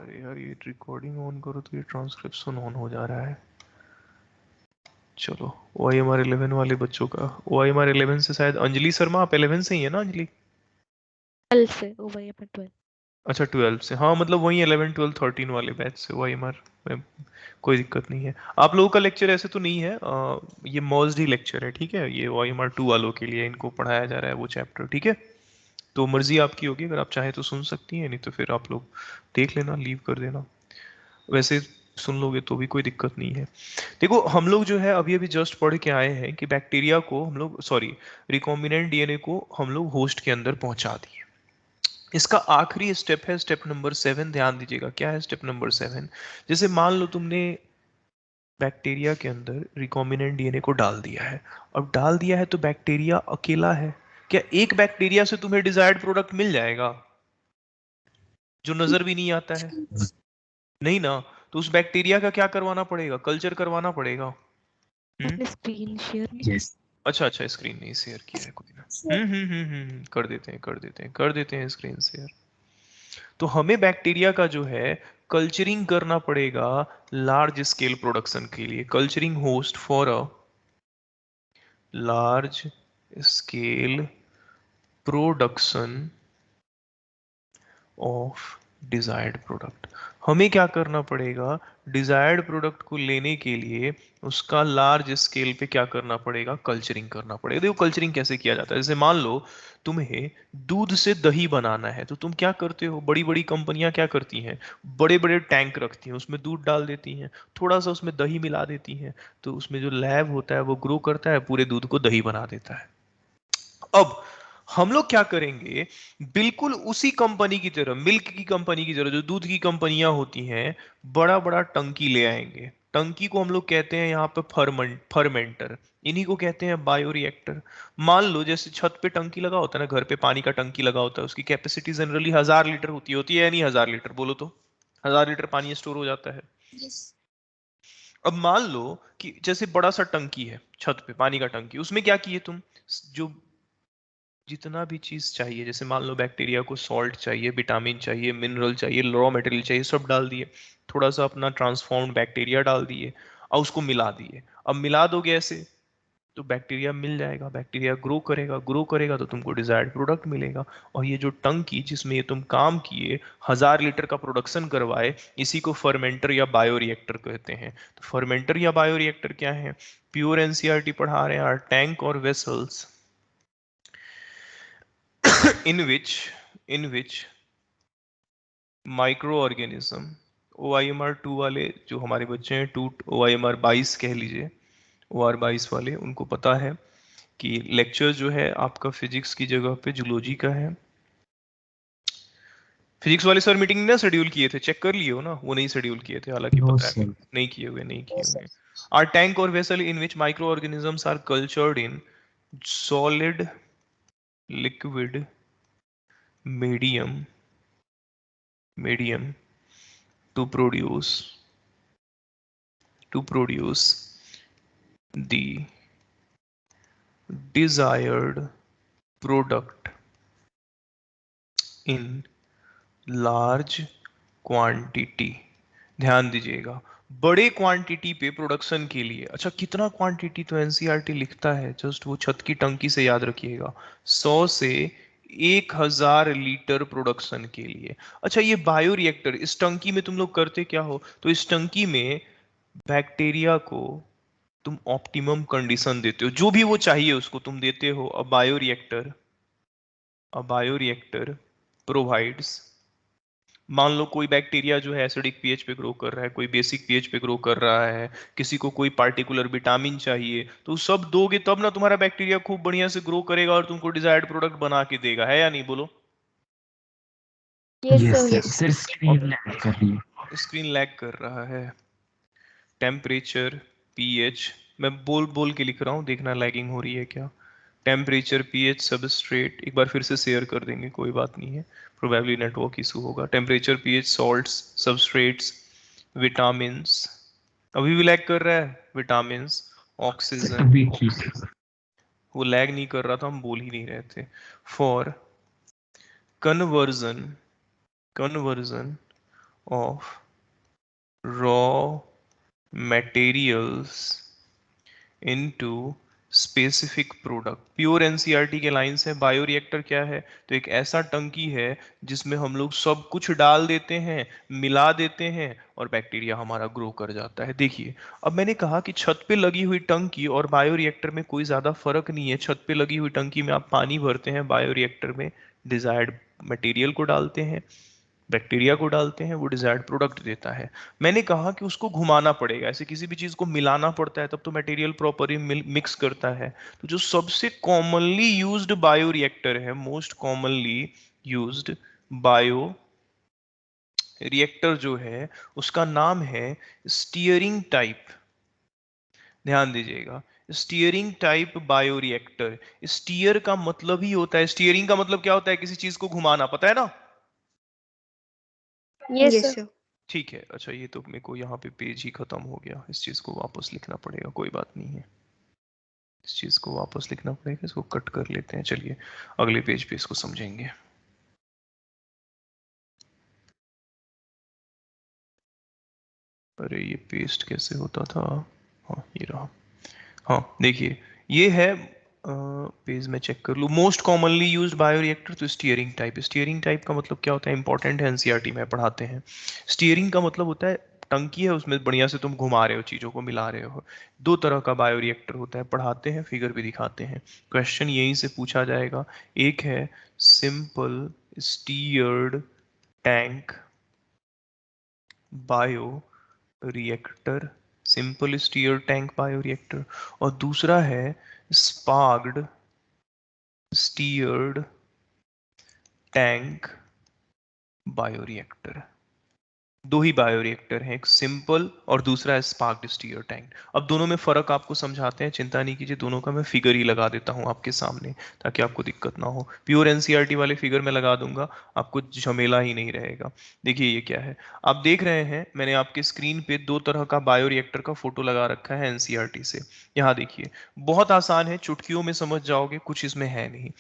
अरे यार ये रिकॉर्डिंग ऑन करो तो ये ट्रांसक्रिप्शन ऑन हो जा रहा है। चलो OIMR 11 वाले बच्चों का, OIMR 11 से शायद अंजलि शर्मा, आप 11 से ही है ना अंजलि? 12 से OYMR 12। अच्छा 12 से, हाँ मतलब वही 11 12 13 वाले बैच से OIMR में कोई दिक्कत नहीं है। आप लोगों का लेक्चर ऐसे तो नहीं है, ये मर्ज्ड ही लेक्चर है, ठीक है? ये OIMR 2 वालों के लिए इनको पढ़ाया जा रहा है वो चैप्टर, ठीक है? तो मर्जी आपकी होगी, अगर आप चाहें तो सुन सकती हैं, नहीं तो फिर आप लोग देख लेना, लीव कर देना। वैसे सुन लोगे तो भी कोई दिक्कत नहीं है। देखो हम लोग जो है अभी अभी जस्ट पढ़ के आए हैं कि बैक्टीरिया को हम लोग, सॉरी, रिकॉम्बिनेंट डीएनए को हम लोग होस्ट के अंदर पहुंचा दिए। इसका आखिरी स्टेप है स्टेप नंबर 7। ध्यान दीजिएगा क्या है स्टेप नंबर 7। जैसे मान लो तुमने बैक्टीरिया के अंदर रिकॉम्बिनेंट डीएनए को डाल दिया है। अब डाल दिया है तो बैक्टीरिया अकेला है, क्या एक बैक्टीरिया से तुम्हें डिजायर्ड प्रोडक्ट मिल जाएगा जो नजर भी नहीं आता है? नहीं ना। तो उस बैक्टीरिया का क्या करवाना पड़ेगा? कल्चर करवाना पड़ेगा। आपने स्क्रीन शेयर नहीं? अच्छा अच्छा, स्क्रीन नहीं शेयर किया है कोई ना। कर देते हैं कर देते हैं कर देते हैं स्क्रीन शेयर। तो हमें बैक्टीरिया का जो है कल्चरिंग करना पड़ेगा लार्ज स्केल प्रोडक्शन के लिए। Culturing host for a large scale production of desired product. हमें क्या करना पड़ेगा? डिजायर्ड प्रोडक्ट को लेने के लिए उसका लार्ज स्केल पे क्या करना पड़ेगा? कल्चरिंग करना पड़ेगा। देखो कल्चरिंग कैसे किया जाता है, जैसे मान लो तुम्हें दूध से दही बनाना है, तो तुम क्या करते हो? बड़ी बड़ी कंपनियां क्या करती हैं, बड़े बड़े टैंक रखती हैं, उसमें दूध डाल देती हैं, थोड़ा सा उसमें दही मिला देती हैं, तो उसमें जो लैब होता है वो ग्रो करता है, पूरे दूध को दही बना देता है। अब हम लोग क्या करेंगे, बिल्कुल उसी कंपनी की तरह, मिल्क की कंपनी की तरह, जो दूध की कंपनियां होती हैं, बड़ा बड़ा टंकी ले आएंगे। टंकी को हम लोग कहते हैं यहाँ पे फर्मेंटर, इन्हीं को कहते हैं बायोरिएक्टर। मान लो जैसे छत पे टंकी लगा होता है ना, घर पे पानी का टंकी लगा होता है, उसकी कैपेसिटी जनरली 1000 लीटर होती है या नहीं? 1000 लीटर बोलो तो 1000 लीटर पानी स्टोर हो जाता है। अब मान लो कि जैसे बड़ा सा टंकी है छत पे, पानी का टंकी, उसमें क्या किए तुम, जो जितना भी चीज चाहिए, जैसे मान लो बैक्टीरिया को सॉल्ट चाहिए, विटामिन चाहिए, मिनरल चाहिए, रॉ मटेरियल चाहिए, सब डाल दिए। थोड़ा सा अपना ट्रांसफॉर्म्ड बैक्टीरिया डाल दिए और उसको मिला दिए। अब मिला दोगे ऐसे तो बैक्टीरिया मिल जाएगा, बैक्टीरिया ग्रो करेगा, ग्रो करेगा तो तुमको डिजायर्ड प्रोडक्ट मिलेगा। और ये जो टंकी जिसमें ये तुम काम किए, 1000 लीटर का प्रोडक्शन करवाए, इसी को फर्मेंटर या बायोरिएक्टर कहते हैं। तो फर्मेंटर या बायोरिएक्टर क्या है? प्योर एनसीईआरटी पढ़ा रहे हैं, टैंक और vessels in which microorganism, OIMR 2 वाले जो हमारे बच्चे हैं, OIMR 22 कह लीजिए, OR 22 वाले, उनको पता है कि लेक्चर जो है आपका फिजिक्स की जगह पे जूलॉजी का है। फिजिक्स वाले सर मीटिंग ना शेड्यूल किए थे, चेक कर लिए हो ना? वो नहीं शेड्यूल किए थे, हालांकि पता है नहीं किए हुए, नहीं किए हुए। आर टैंक और vessel in which micro organisms are cultured in solid liquid medium to produce the desired product in large quantity। ध्यान दीजिएगा, बड़े क्वांटिटी पे प्रोडक्शन के लिए। अच्छा कितना क्वांटिटी? तो एनसीईआरटी लिखता है, जस्ट वो छत की टंकी से याद रखिएगा, 100 से 1000 लीटर प्रोडक्शन के लिए। अच्छा ये बायोरिएक्टर, इस टंकी में तुम लोग करते क्या हो? तो इस टंकी में बैक्टीरिया को तुम ऑप्टिमम कंडीशन देते हो, जो भी वो चाहिए उसको तुम देते हो। अ बायोरिएक्टर प्रोवाइड्स, मान लो कोई बैक्टीरिया जो है एसिडिक पीएच पे ग्रो कर रहा है, कोई बेसिक पीएच पे ग्रो कर रहा है, किसी को कोई पार्टिकुलर विटामिन चाहिए, तो सब दोगे तब ना तुम्हारा बैक्टीरिया खूब बढ़िया से ग्रो करेगा और तुमको डिजायर्ड प्रोडक्ट बना के देगा, है या नहीं? बोलो। सर स्क्रीन लैग कर रहा है। टेम्परेचर, पीएच, मैं बोल बोल के लिख रहा हूँ, देखना लैगिंग हो रही है क्या। टेम्परेचर, पीएच, सबस्ट्रेट, एक बार फिर से शेयर कर देंगे, कोई बात नहीं है, प्रोबेबली नेटवर्क इशू होगा। Temperature, pH, salts, substrates, vitamins, अभी भी लैग कर रहा है, विटामिन्स, ऑक्सीजन, वो लैग नहीं कर रहा था, हम बोल ही नहीं रहे थे। For conversion of raw materials into specific product. Pure NCERT के लाइंस है। बायोरिएक्टर क्या है? तो एक ऐसा टंकी है जिसमें हम लोग सब कुछ डाल देते हैं, मिला देते हैं और बैक्टीरिया हमारा ग्रो कर जाता है। देखिए, अब मैंने कहा कि छत पे लगी हुई टंकी और बायोरिएक्टर में कोई ज्यादा फर्क नहीं है। छत पे लगी हुई टंकी में आप पानी भरते हैं, बायोरिएक्टर में डिजायर्ड मटेरियल को डालते हैं, बैक्टीरिया को डालते हैं, वो डिजायर्ड प्रोडक्ट देता है। मैंने कहा कि उसको घुमाना पड़ेगा, ऐसे किसी भी चीज को मिलाना पड़ता है तब तो मटेरियल प्रॉपरली मिक्स करता है। तो जो सबसे कॉमनली यूज्ड बायो रिएक्टर है, most commonly used bio reactor जो है, उसका नाम है स्टीयरिंग टाइप। ध्यान दीजिएगा, stirring type bio reactor. Stir का मतलब ही होता है, स्टीयरिंग का मतलब क्या होता है? किसी चीज को घुमाना, पता है ना? Yes sir. ठीक है, अच्छा ये तो मेरे को यहाँ पे पेज ही खत्म हो गया, इस चीज को वापस लिखना पड़ेगा, कोई बात नहीं है, इस चीज को वापस लिखना पड़ेगा, इसको कट कर लेते हैं। चलिए अगले पेज पे इसको समझेंगे। अरे ये पेस्ट कैसे होता था? हाँ ये रहा। हाँ देखिए, ये है पेज में चेक कर लूँ। मोस्ट कॉमनली यूज्ड बायोरिएक्टर, तो स्टीयरिंग टाइप। स्टीयरिंग टाइप का मतलब क्या होता है? इंपॉर्टेंट है, एनसीईआरटी में पढ़ाते हैं। स्टीयरिंग का मतलब होता है टंकी है, उसमें बढ़िया से तुम घुमा रहे हो, चीजों को मिला रहे हो। दो तरह का बायोरिएक्टर होता है, पढ़ाते हैं, फिगर भी दिखाते हैं। क्वेश्चन यहीं से पूछा जाएगा। एक है simple stirred tank bio reactor, simple stir tank bioreactor, और दूसरा है स्पार्क्ड स्टीयर्ड टैंक बायोरिएक्टर। दो ही बायोरिएक्टर हैं, एक सिंपल और दूसरा है स्पार्क्ड स्टीयर टैंक। अब दोनों में फर्क आपको समझाते हैं, चिंता नहीं कीजिए, दोनों का मैं फिगर ही लगा देता हूं आपके सामने ताकि आपको दिक्कत ना हो। प्योर एनसीईआरटी वाले फिगर में लगा दूंगा, आपको झमेला ही नहीं रहेगा। देखिए ये क्या है, आप देख रहे हैं मैंने आपके स्क्रीन पे दो तरह का बायोरिएक्टर का फोटो लगा रखा है एनसीईआरटी से। यहाँ देखिए, बहुत आसान है, चुटकियों में समझ जाओगे, कुछ इसमें है नहीं।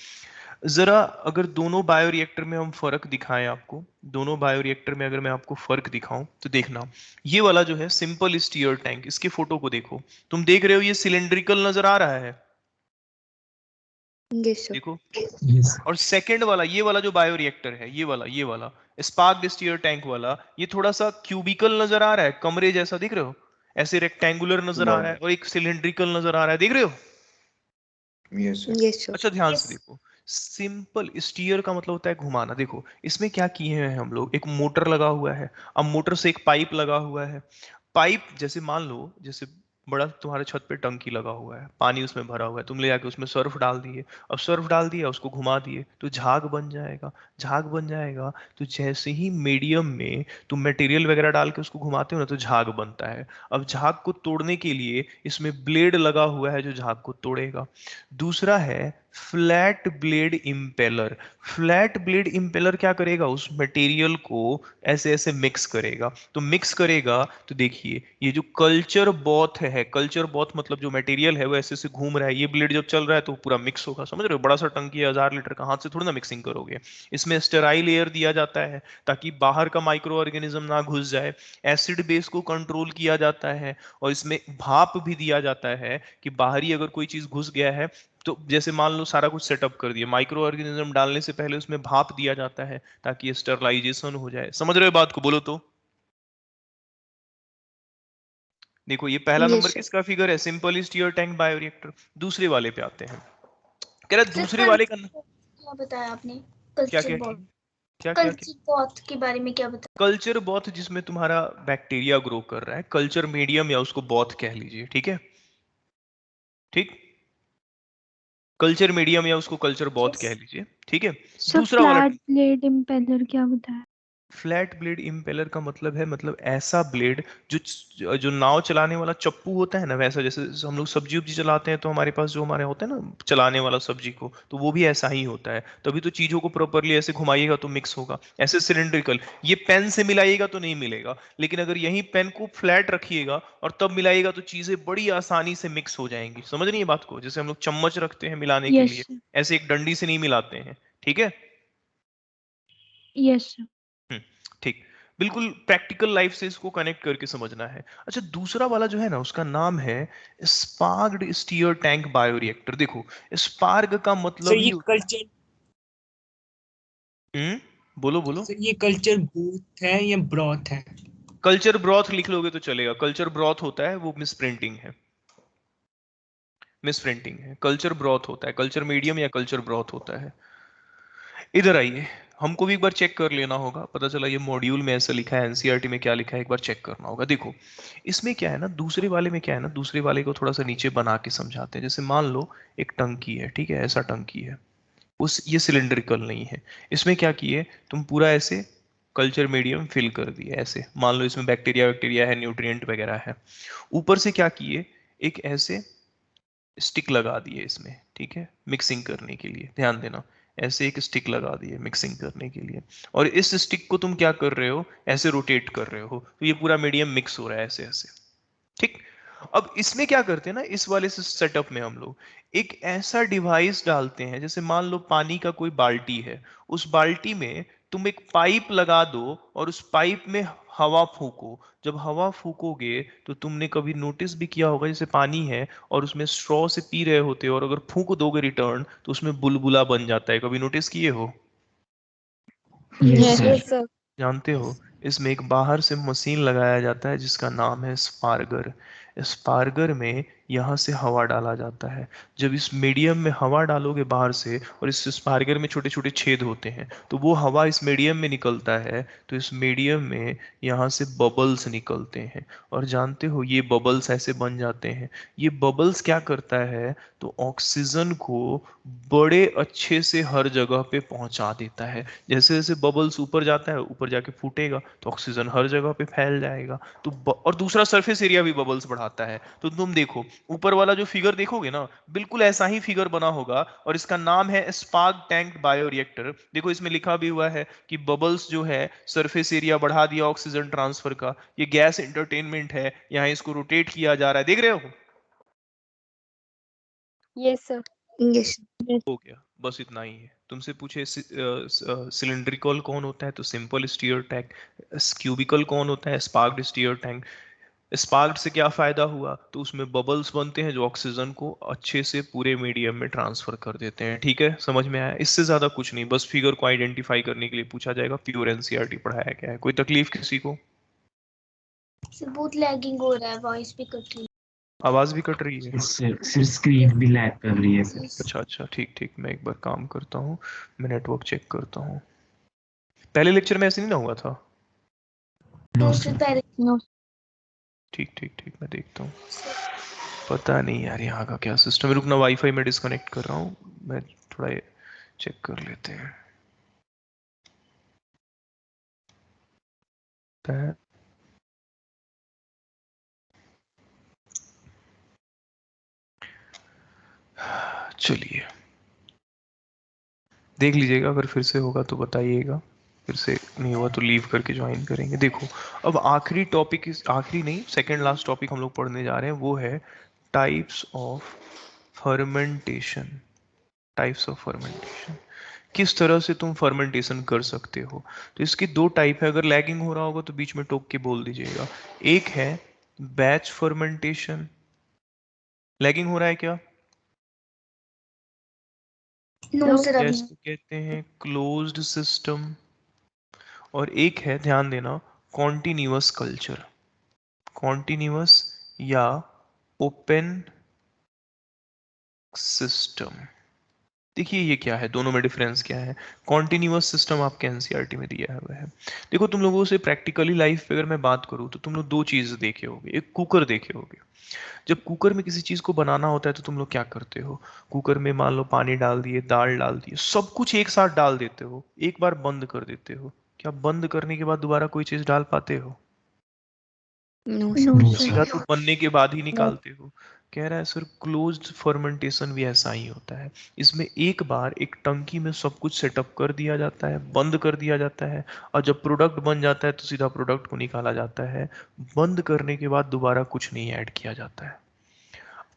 जरा अगर दोनों बायोरिएक्टर में हम फर्क दिखाएं आपको, दोनों बायोरिएक्टर में अगर मैं आपको फर्क दिखाऊं तो देखना, ये वाला जो है सिंपल स्टीयर टैंक, इसके फोटो को देखो, तुम देख रहे हो ये सिलेंड्रिकल नजर आ रहा है, यस सर। देखो। Yes. और सेकंड वाला, ये वाला जो बायोरिएक्टर है, ये वाला स्पार्क्ड स्टीयर टैंक वाला, ये थोड़ा सा क्यूबिकल नजर आ रहा है, कमरे जैसा, दिख रहे हो? ऐसे रेक्टेंगुलर नजर आ रहा है और एक सिलेंड्रिकल नजर आ रहा है, देख रहे हो? Yes, sir. Yes sir. अच्छा ध्यान से देखो, सिंपल स्टीयर का मतलब होता है घुमाना। देखो इसमें क्या किए हैं हम लोग, एक मोटर लगा हुआ है, अब मोटर से एक पाइप लगा हुआ है। पाइप जैसे मान लो, जैसे बड़ा तुम्हारे छत पे टंकी लगा हुआ है, पानी उसमें भरा हुआ है, तुमने जाके उसमें सर्फ डाल दिए, अब सर्फ डाल दिया, उसको घुमा दिए तो झाग बन जाएगा। झाग बन जाएगा तो जैसे ही मीडियम में तुम मटेरियल वगैरह डाल के उसको घुमाते हो ना, तो झाग बनता है। अब झाग को तोड़ने के लिए इसमें ब्लेड लगा हुआ है जो झाग को तोड़ेगा। दूसरा है flat blade impeller. Flat blade impeller क्या करेगा, उस मटेरियल को ऐसे ऐसे मिक्स करेगा। तो मिक्स करेगा तो देखिए, ये जो कल्चर बॉथ है, कल्चर बॉथ मतलब जो मटेरियल है वो ऐसे ऐसे घूम रहा है, ये ब्लेड जब चल रहा है तो पूरा मिक्स होगा, समझ रहे हो? बड़ा सा टंकी है 1000 लीटर का, हाथ से थोड़ी ना मिक्सिंग करोगे। इसमें स्टेराइल एयर दिया जाता है ताकि बाहर का माइक्रो ऑर्गेनिज्म ना घुस जाए। एसिड बेस को कंट्रोल किया जाता है, और इसमें भाप भी दिया जाता है कि बाहरी अगर कोई चीज घुस गया है, तो जैसे मान लो सारा कुछ सेटअप कर दिया, माइक्रो ऑर्गेनिज्म डालने से पहले उसमें भाप दिया जाता है ताकि स्टरलाइजेशन हो जाए। समझ रहे हो बात को? बोलो तो। देखो ये पहला नंबर यस सर। किसका फिगर है, सिंपल स्टीयर टैंक बायोरिएक्टर। दूसरे वाले पे आते हैं, कह रहा है सर दूसरे वाले का कल्चर क्या बताया आपने? क्या कल्चर क्या बॉथ। क्या क्या क्या कल्चर बॉथ के बारे में क्या बताया? कल्चर बॉथ, जिसमें तुम्हारा बैक्टीरिया ग्रो कर रहा है, कल्चर मीडियम या उसको बॉथ कह लीजिए, ठीक है? ठीक, कल्चर मीडियम या उसको कल्चर बॉथ यस। कह लीजिए, ठीक है। सर दूसरा वाला, फ्लैट ब्लेड इम्पेलर क्या बताया? फ्लैट ब्लेड इम्पेलर का मतलब है, मतलब ऐसा ब्लेड जो जो नाव चलाने वाला चप्पू होता है ना, वैसा, जैसे हम लोग सब्जी उब्जी चलाते हैं तो हमारे पास जो हमारे होते हैं ना चलाने वाला सब्जी को, तो वो भी ऐसा ही होता है। तभी तो चीजों को प्रॉपरली ऐसे घुमाइएगा तो मिक्स होगा। ऐसे सिलेंड्रिकल, ये पेन से मिलाइएगा तो नहीं मिलेगा, लेकिन अगर यही पेन को फ्लैट रखिएगा और तब मिलाइएगा तो चीजें बड़ी आसानी से मिक्स हो जाएंगी। समझ रही है बात को? जैसे हम लोग चम्मच रखते हैं मिलाने के यस लिए, सर। ऐसे एक डंडी से नहीं मिलाते हैं, ठीक है? Yes sir. ठीक। बिल्कुल प्रैक्टिकल लाइफ से इसको कनेक्ट करके समझना है। अच्छा, दूसरा वाला जो है ना, उसका नाम है स्पार्क्ड स्टीयर टैंक बायोरिएक्टर। देखो, स्पार्क का सर मतलब ये ही कल्चर बोलो बोलो। सर ये कल्चर बूथ है या ब्रॉथ है? कल्चर ब्रॉथ लिख लोगे तो चलेगा। कल्चर ब्रॉथ होता है वो मिस प्रिंटिंग है, मिस प्रिंटिंग है। कल्चर ब्रॉथ होता है, कल्चर मीडियम या कल्चर ब्रॉथ होता है। इधर आइए, हमको भी एक बार चेक कर लेना होगा। पता चला ये मॉड्यूल में ऐसा लिखा है, एनसीईआरटी में क्या लिखा है, एक बार चेक करना होगा। देखो, इसमें क्या है ना, दूसरे वाले में क्या है ना, दूसरे वाले को थोड़ा सा नीचे बना के समझाते हैं। जैसे मान लो एक टंकी है, ठीक है, ऐसा टंकी है, उस ये सिलेंड्रिकल नहीं है। इसमें क्या किए तुम, पूरा ऐसे कल्चर मीडियम फिल कर दिए ऐसे। मान लो इसमें बैक्टीरिया वैक्टीरिया है, न्यूट्रिएंट वगैरह है। ऊपर से क्या किए, एक ऐसे स्टिक लगा दिए इसमें, ठीक है, मिक्सिंग करने के लिए। ध्यान देना, ऐसे एक स्टिक लगा दिए मिक्सिंग करने के लिए। और इस स्टिक को तुम क्या कर रहे हो, ऐसे रोटेट कर रहे हो, तो ये पूरा मीडियम मिक्स हो रहा है ऐसे ऐसे, ठीक। अब इसमें क्या करते हैं ना, इस वाले से सेटअप में हम लोग एक ऐसा डिवाइस डालते हैं, जैसे मान लो पानी का कोई बाल्टी है, उस बाल्टी में तुम एक पाइप लगा दो और उस पाइप में हवा फूको। जब हवा फूकोगे तो तुमने कभी नोटिस भी किया होगा, जैसे पानी है और उसमें स्ट्रॉ से पी रहे होते हो और अगर फूक दोगे रिटर्न तो उसमें बुलबुला बन जाता है। कभी नोटिस किए हो? Yes, Yes. sir. जानते हो, इसमें एक बाहर से मशीन लगाया जाता है जिसका नाम है स्पार्गर। स्पार्गर में यहाँ से हवा डाला जाता है। जब इस मीडियम में हवा डालोगे बाहर से, और इस स्पार्गर में छोटे छोटे छेद होते हैं, तो वो हवा इस मीडियम में निकलता है, तो इस मीडियम में यहाँ से बबल्स निकलते हैं। और जानते हो, ये बबल्स ऐसे बन जाते हैं। ये बबल्स क्या करता है, तो ऑक्सीजन को बड़े अच्छे से हर जगह पे पहुंचा देता है। जैसे जैसे बबल्स ऊपर जाता है, ऊपर जाके फूटेगा तो ऑक्सीजन हर जगह पे फैल जाएगा। तो और दूसरा, सरफेस एरिया भी बबल्स बढ़ाता है। तो तुम देखो, ऊपर वाला जो फिगर देखोगे ना, बिल्कुल ऐसा ही फिगर बना होगा, और इसका नाम है स्पार्क टैंक बायोरिएक्टर। देखो, इसमें लिखा भी हुआ है कि बबल्स जो है सरफेस एरिया बढ़ा दिया ऑक्सीजन ट्रांसफर का। ये गैस एंटरटेनमेंट है, यहाँ इसको रोटेट किया जा रहा है, देख रहे हो? Yes, sir. Yes. हो गया, बस इतना ही है। तुमसे पूछे सिलिंड्रिकल कौन होता है, तो सिंपल स्टीयर टैंक। क्यूबिकल कौन होता है, स्पार्क्ड स्टीयर टैंक। स्पार्क्ड से क्या फायदा हुआ, तो उसमें बबल्स बनते हैं जो ऑक्सीजन को अच्छे से पूरे मीडियम में ट्रांसफर कर देते हैं। ठीक है, समझ में आया? इससे ज्यादा कुछ नहीं, बस फिगर को आइडेंटिफाई करने के लिए पूछा जाएगा। प्योर एनसीईआरटी पढ़ाया गया है। कोई तकलीफ किसी को? सर बहुत लैगिंग हो रहा है, वॉइस भी कट रही आवाज भी कट रही है? सर स्क्रीन भी लैग कर रही है सर। है। अच्छा अच्छा, ठीक ठीक, मैं एक बार काम करता हूँ, मैं नेटवर्क चेक करता हूँ। पहले लेक्चर में ऐसे नहीं ना हुआ था? नो तो सर। सर पहले No. ठीक ठीक ठीक, मैं देखता हूँ। पता नहीं यार यहाँ का क्या सिस्टम है। रुकना, वाईफाई में डिस्कनेक्ट कर रहा हूँ मैं, थोड़ा चेक कर लेते हैं। चलिए देख लीजिएगा, अगर फिर से होगा तो बताइएगा, फिर से नहीं हुआ तो लीव करके ज्वाइन करेंगे। देखो, अब आखिरी टॉपिक, आखिरी नहीं, सेकंड लास्ट टॉपिक हम लोग पढ़ने जा रहे हैं, वो है types of fermentation. Types of fermentation, किस तरह से तुम फर्मेंटेशन कर सकते हो। तो इसकी दो टाइप है, अगर लैगिंग हो रहा होगा तो बीच में टोक के बोल दीजिएगा। एक है बैच फर्मेंटेशन। लैगिंग हो रहा है क्या? नो सर या अभी इसको कहते हैं क्लोज्ड सिस्टम। और एक है, ध्यान देना, कॉन्टिन्यूअस कल्चर। कॉन्टिन्यूअस या ओपन सिस्टम। देखिए ये क्या है, दोनों में डिफरेंस क्या है। कॉन्टिन्यूअस सिस्टम आपके एनसीईआरटी में दिया हुआ है। देखो, तुम लोगों से प्रैक्टिकली लाइफ पे अगर मैं बात करूँ तो तुम लोग दो चीज देखे होगे। एक कुकर देखे होगे। जब कुकर में किसी चीज को बनाना होता है तो तुम लोग क्या करते हो, कुकर में मान लो पानी डाल दिए, दाल डाल दिए, सब कुछ एक साथ डाल देते हो, एक बार बंद कर देते हो। क्या बंद करने के बाद दोबारा कोई चीज डाल पाते हो? No, No, sir. sir. सीधा तो बनने के बाद ही No. निकालते हो। कह रहा है सर क्लोज्ड फर्मेंटेशन भी ऐसा ही होता है। इसमें एक बार एक टंकी में सब कुछ सेटअप कर दिया जाता है, बंद कर दिया जाता है, और जब प्रोडक्ट बन जाता है तो सीधा प्रोडक्ट को निकाला जाता है। बंद करने के बाद दोबारा कुछ नहीं ऐड किया जाता है।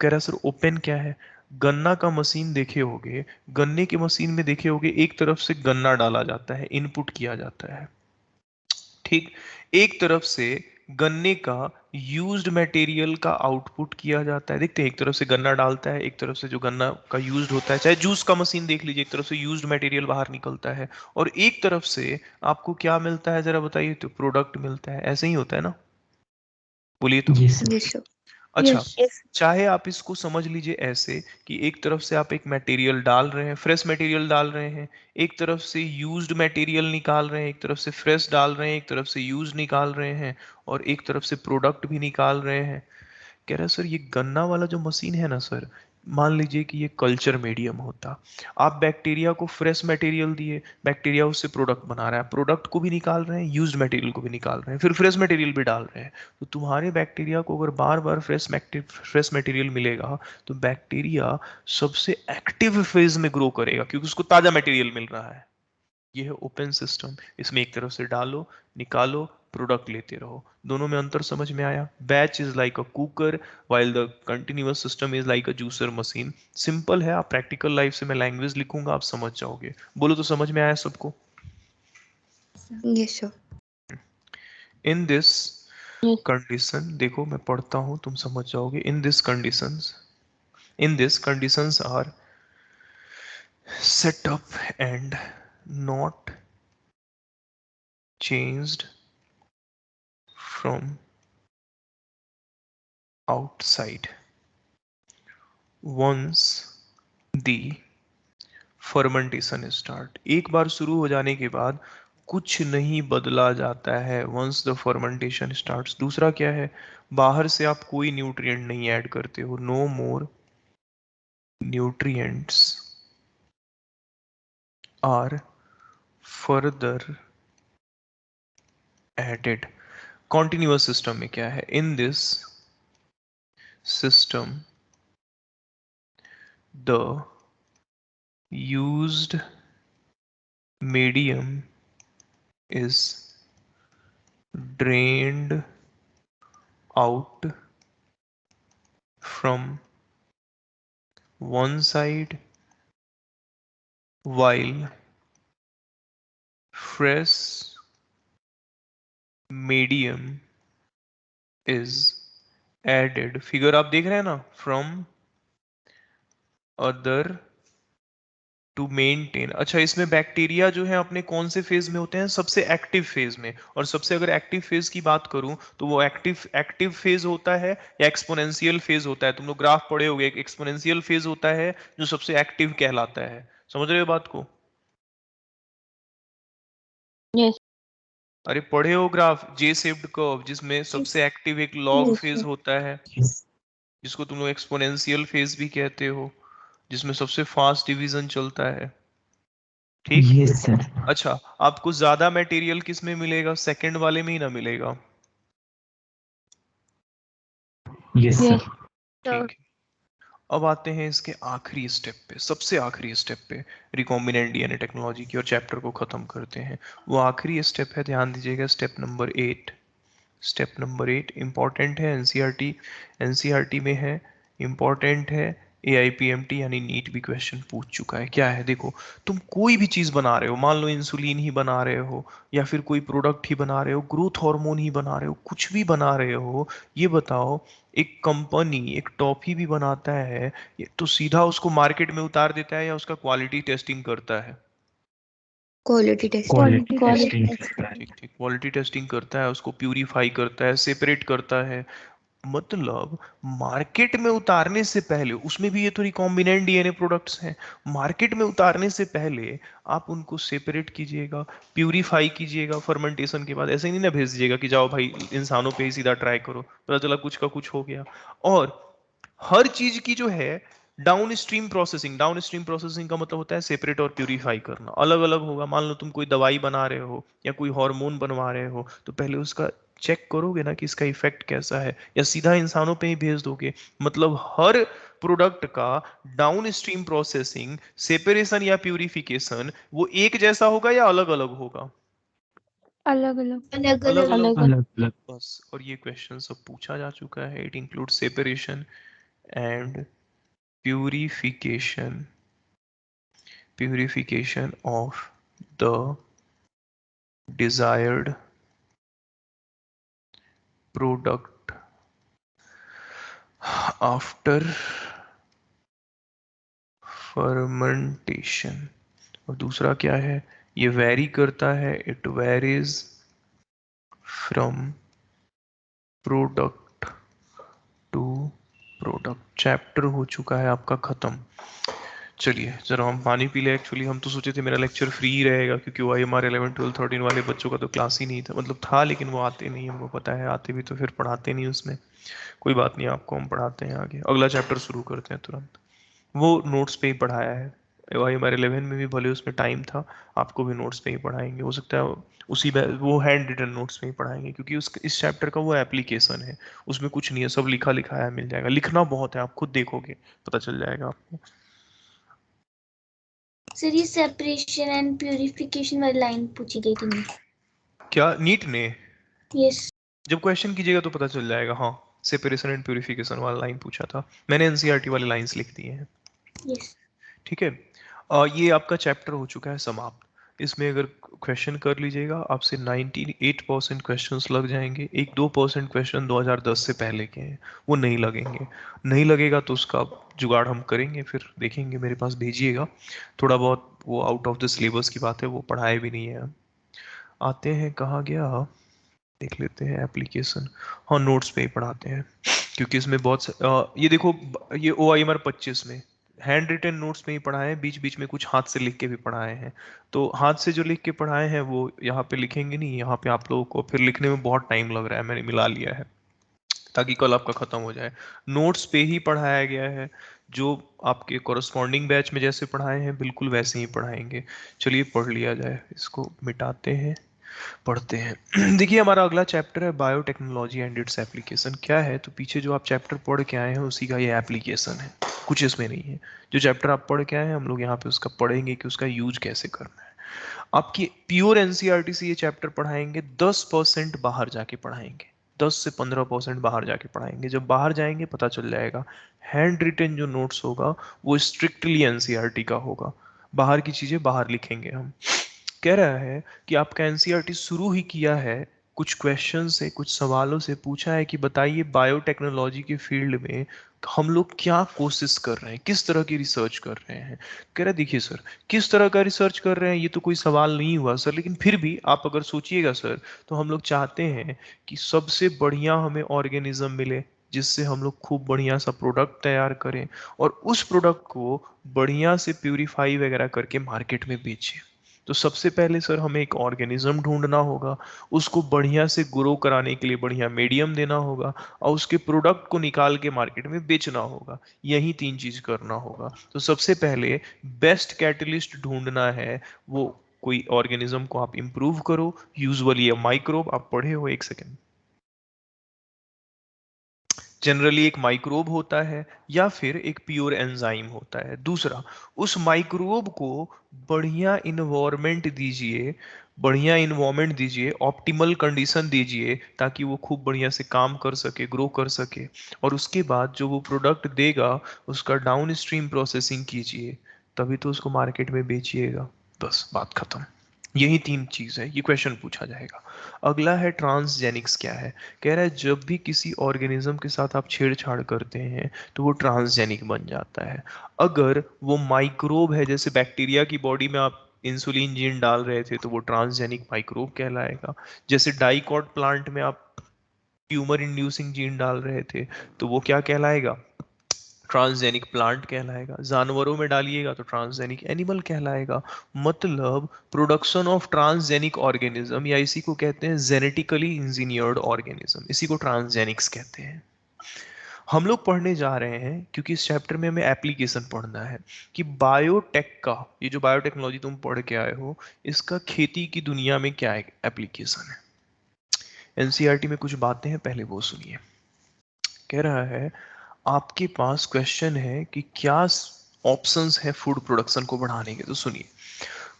कह रहा है सर ओपन क्या है? गन्ना का मशीन देखे होगे, गन्ने की मशीन में देखे होगे, एक तरफ से गन्ना डाला जाता है, इनपुट किया जाता है, ठीक। एक तरफ से गन्ने का यूज्ड मटेरियल का आउटपुट किया जाता है। देखते हैं, एक तरफ से गन्ना डालता है, एक तरफ से जो गन्ना का यूज्ड होता है, चाहे जूस का मशीन देख लीजिए, एक तरफ से यूज्ड मटेरियल बाहर निकलता है और एक तरफ से आपको क्या मिलता है, जरा बताइए, तो प्रोडक्ट मिलता है। ऐसे ही होता है ना, बोलिए तो। Yes, sir. Yes, sir. अच्छा, Yes. Yes. चाहे आप इसको समझ लीजिए ऐसे कि एक तरफ से आप एक मटेरियल डाल रहे हैं, फ्रेश मटेरियल डाल रहे हैं, एक तरफ से यूज्ड मटेरियल निकाल रहे हैं, एक तरफ से फ्रेश डाल रहे हैं, एक तरफ से यूज निकाल रहे हैं और एक तरफ से प्रोडक्ट भी निकाल रहे हैं। कह रहा है सर, ये गन्ना वाला जो मशीन है ना सर, मान लीजिए कि ये कल्चर मीडियम होता, आप बैक्टीरिया को फ्रेश मटेरियल दिए, बैक्टीरिया उससे प्रोडक्ट बना रहा है, प्रोडक्ट को भी निकाल रहे हैं, यूज्ड मटेरियल को भी निकाल रहे हैं, फिर फ्रेश मटेरियल भी डाल रहे हैं। तो तुम्हारे बैक्टीरिया को अगर बार बार फ्रेश मटेरियल मिलेगा तो बैक्टीरिया सबसे एक्टिव फेज में ग्रो करेगा, क्योंकि उसको ताजा मटेरियल मिल रहा है। ये है ओपन सिस्टम। इसमें एक तरफ से डालो, निकालो, प्रोडक्ट लेते रहो। दोनों में अंतर समझ में आया? Batch is like a cooker while the continuous system is like a juicer machine. Simple है, आप प्रैक्टिकल लाइफ से मैं लैंग्वेज लिखूंगा, आप समझ जाओगे। बोलो तो समझ में आया सबको? Yes, sir. In this condition, देखो मैं पढ़ता हूं, तुम समझ जाओगे। In this conditions are set up and not changed from outside once the fermentation start। एक बार शुरू हो जाने के बाद कुछ नहीं बदला जाता है, once the fermentation starts। दूसरा क्या है, बाहर से आप कोई न्यूट्रिएंट नहीं ऐड करते हो, no more nutrients are further added। continuous system में क्या है, in this system the used medium is drained out from one side while fresh medium is added। Figure आप देख रहे हैं ना, फ्रॉम अदर टू मेंटेन। अच्छा, इसमें बैक्टीरिया जो है अपने कौन से फेज में होते हैं, सबसे एक्टिव फेज में। और सबसे अगर एक्टिव फेज की बात करूं तो वो एक्टिव फेज होता है या एक्सपोनेंशियल फेज होता है? तुम लोग ग्राफ पढ़े होंगे, एक एक्सपोनेंशियल फेज होता है जो सबसे एक्टिव कहलाता है। समझ रहे हो बात को? Yes. अरे पढ़े हो ग्राफ, जे शेप्ड कर्व, जिसमें सबसे एक्टिव एक लॉग Yes, फेज sir. होता है, Yes. जिसको तुम लोग एक्सपोनेंशियल फेज भी कहते हो, जिसमें सबसे फास्ट डिवीजन चलता है। ठीक। Yes, sir. अच्छा, आपको ज्यादा मटेरियल किस में मिलेगा, सेकंड वाले में ही ना मिलेगा? Yes, sir. ठीक है। अब आते हैं इसके आखिरी स्टेप पे, सबसे आखिरी स्टेप पे, रिकॉम्बिनेंट डीएनए टेक्नोलॉजी की, और चैप्टर को खत्म करते हैं। वो आखिरी स्टेप है, ध्यान दीजिएगा, step number 8। Step number 8 important है, एनसीईआरटी में है, इंपॉर्टेंट है, एआईपीएमटी यानी नीट भी क्वेश्चन पूछ चुका है। क्या है, देखो, तुम कोई भी चीज बना रहे हो, मान लो इंसुलिन ही बना रहे हो या फिर कोई प्रोडक्ट ही बना रहे हो, ग्रोथ हार्मोन ही बना रहे हो, कुछ भी बना रहे हो, ये बताओ, एक कंपनी एक टॉफी भी बनाता है, ये तो सीधा उसको मार्केट में उतार देता है या उसका क्वालिटी टेस्टिंग करता है? Quality test. Quality Quality testing test. करता है. ठीक ठीक, क्वालिटी टेस्टिंग करता है, उसको प्यूरिफाई करता है, सेपरेट करता है। मतलब मार्केट में उतारने से पहले, उसमें भी ये तो रिकॉम्बिनेंट डीएनए प्रोडक्ट्स हैं, मार्केट में उतारने से पहले आप उनको सेपरेट कीजिएगा, प्यूरिफाई कीजिएगा फर्मेंटेशन के बाद। ऐसे ही नहीं ना भेज दीजिएगा कि जाओ भाई इंसानों पे ही सीधा ट्राई करो, पता चला कुछ का कुछ हो गया। और हर चीज की जो है डाउन स्ट्रीम प्रोसेसिंग का मतलब होता है सेपरेट और प्यूरिफाई करना, अलग अलग होगा। मान लो तुम कोई दवाई बना रहे हो या कोई हार्मोन बनवा रहे हो, तो पहले उसका चेक करोगे ना कि इसका इफेक्ट कैसा है, या सीधा इंसानों पे ही भेज दोगे? मतलब हर प्रोडक्ट का डाउन स्ट्रीम प्रोसेसिंग, सेपरेशन या प्यूरिफिकेशन, वो एक जैसा होगा या अलग अलग होगा? अलग अलग अलग अलग अलग अलग। अलग अलग. बस, और ये क्वेश्चन सब पूछा जा चुका है। It include separation and purification of the desired product after fermentation. और दूसरा क्या है, ये वेरी करता है, it varies from product to product. Chapter हो चुका है आपका खत्म। चलिए जरा हम पानी पी ले। एक्चुअली हम तो सोचे थे मेरा लेक्चर फ्री रहेगा, क्योंकि वो हमारे 11 12 13 वाले बच्चों का तो क्लास ही नहीं था, मतलब था लेकिन वो आते नहीं, हमको पता है, आते भी तो फिर पढ़ाते नहीं उसमें। कोई बात नहीं, आपको हम पढ़ाते हैं आगे। अगला चैप्टर शुरू करते हैं तुरंत। वो नोट्स पे ही पढ़ाया है भाई, हमारे 11 में भी भले उसमें टाइम था, आपको भी नोट्स पे ही पढ़ाएंगे। हो सकता है उसी वो हैंड रिटन नोट्स में ही पढ़ाएंगे, क्योंकि उस इस चैप्टर का वो एप्लीकेशन है, उसमें कुछ नहीं है, सब लिखा लिखाया मिल जाएगा। लिखना बहुत है, आप खुद देखोगे पता चल जाएगा आपको। सर ये सेपरेशन एंड प्यूरिफिकेशन वाली लाइन पूछी गई थी। क्या नीट ने? यस। जब क्वेश्चन कीजिएगा तो पता चल जाएगा। हाँ, सेपरेशन एंड प्यूरिफिकेशन वाला लाइन पूछा था मैंने, एनसीईआरटी वाले लाइंस लिख दिए हैं। यस। ठीक है, ये आपका चैप्टर हो चुका है समाप्त। इसमें अगर क्वेश्चन कर लीजिएगा, आपसे 98% क्वेश्चंस लग जाएंगे। 1-2% क्वेश्चन 2010 से पहले के हैं, वो नहीं लगेंगे। नहीं लगेगा तो उसका जुगाड़ हम करेंगे, फिर देखेंगे, मेरे पास भेजिएगा। थोड़ा बहुत वो आउट ऑफ द सिलेबस की बात है, वो पढ़ाए भी नहीं है हम। आते हैं, कहाँ गया, देख लेते हैं एप्लीकेशन। हाँ, नोट्स पे ही पढ़ाते हैं, क्योंकि इसमें ये देखो, ये OIMR 25 में हैंड रिटन नोट्स में ही पढ़ाए हैं, बीच बीच में कुछ हाथ से लिख के भी पढ़ाए हैं। तो हाथ से जो लिख के पढ़ाए हैं वो यहाँ पे लिखेंगे नहीं, यहाँ पे आप लोगों को फिर लिखने में बहुत टाइम लग रहा है, मैंने मिला लिया है ताकि कल आपका खत्म हो जाए। नोट्स पे ही पढ़ाया गया है, जो आपके कॉरस्पॉन्डिंग बैच में जैसे पढ़ाए हैं बिल्कुल वैसे ही पढ़ाएंगे। चलिए पढ़ लिया जाए, इसको मिटाते हैं, पढ़ते हैं। देखिए हमारा अगला चैप्टर है बायोटेक्नोलॉजी एंड इट्स एप्लीकेशन। क्या है, तो पीछे जो आप चैप्टर पढ़ के आए हैं उसी का ये एप्लीकेशन है, कुछ इसमें नहीं है। जो चैप्टर आप पढ़ के आए हैं हम लोग यहाँ पे उसका पढ़ेंगे कि उसका यूज कैसे करना है। आपकी प्योर एनसीईआरटी से ये चैप्टर पढ़ाएंगे, 10% बाहर जाके पढ़ाएंगे, 10 से 15% बाहर जाके पढ़ाएंगे। जब बाहर जाएंगे पता चल जाएगा, हैंड रिटन जो नोट्स होगा वो स्ट्रिक्टली एनसीईआरटी का होगा, बाहर की चीजें बाहर लिखेंगे हम। कह रहा है कि आपका एनसीईआरटी शुरू ही किया है, कुछ क्वेश्चन से, कुछ सवालों से पूछा है कि बताइए बायोटेक्नोलॉजी के फील्ड में हम लोग क्या कोशिश कर रहे हैं, किस तरह की रिसर्च कर रहे हैं। कह रहा है देखिए सर, किस तरह का रिसर्च कर रहे हैं ये तो कोई सवाल नहीं हुआ सर, लेकिन फिर भी आप अगर सोचिएगा सर, तो हम लोग चाहते हैं कि सबसे बढ़िया हमें ऑर्गेनिज्म मिले, जिससे हम लोग खूब बढ़िया सा प्रोडक्ट तैयार करें, और उस प्रोडक्ट को बढ़िया से प्यूरिफाई वगैरह करके मार्केट में बेचें। तो सबसे पहले सर हमें एक ऑर्गेनिज्म ढूंढना होगा, उसको बढ़िया से ग्रो कराने के लिए बढ़िया मीडियम देना होगा, और उसके प्रोडक्ट को निकाल के मार्केट में बेचना होगा। यही 3 चीज करना होगा। तो सबसे पहले बेस्ट कैटलिस्ट ढूंढना है, वो कोई ऑर्गेनिज्म को आप इंप्रूव करो, यूजुअली माइक्रोब, आप पढ़े हो, एक सेकेंड, जनरली एक माइक्रोब होता है या फिर एक प्योर एंजाइम होता है। दूसरा, उस माइक्रोब को बढ़िया इन्वायरमेंट दीजिए, बढ़िया इन्वायरमेंट दीजिए, ऑप्टिमल कंडीशन दीजिए, ताकि वो खूब बढ़िया से काम कर सके, ग्रो कर सके। और उसके बाद जो वो प्रोडक्ट देगा उसका डाउन स्ट्रीम प्रोसेसिंग कीजिए, तभी तो उसको मार्केट में बेचिएगा। बस बात खत्म। यही 3 चीज है, ये क्वेश्चन पूछा जाएगा। अगला है ट्रांसजेनिक्स क्या है। कह रहा है जब भी किसी ऑर्गेनिज्म के साथ आप छेड़छाड़ करते हैं तो वो ट्रांसजेनिक बन जाता है। अगर वो माइक्रोब है, जैसे बैक्टीरिया की बॉडी में आप इंसुलिन जीन डाल रहे थे तो वो ट्रांसजेनिक माइक्रोब कहलाएगा। जैसे डाइकॉट प्लांट में आप ट्यूमर इंड्यूसिंग जीन डाल रहे थे तो वो क्या कहलाएगा, ट्रांसजेनिक प्लांट कहलाएगा। जानवरों में डालिएगा तो ट्रांसजेनिक एनिमल कहलाएगा। मतलब प्रोडक्शन ऑफ ट्रांसजेनिक ऑर्गेनिज्म, या इसी को कहते हैं जेनेटिकली इंजीनियर्ड ऑर्गेनिज्म, इसी को ट्रांसजेनिक्स कहते हैं। हम लोग पढ़ने जा रहे हैं क्योंकि इस चैप्टर में हमें एप्लीकेशन पढ़ना है कि बायोटेक का, ये जो बायोटेक्नोलॉजी तुम पढ़ के आए हो, इसका खेती की दुनिया में क्या एप्लीकेशन है। एनसीईआरटी में कुछ बातें हैं, पहले वो सुनिए। कह रहा है आपके पास क्वेश्चन है कि क्या ऑप्शंस है फूड प्रोडक्शन को बढ़ाने के। तो सुनिए,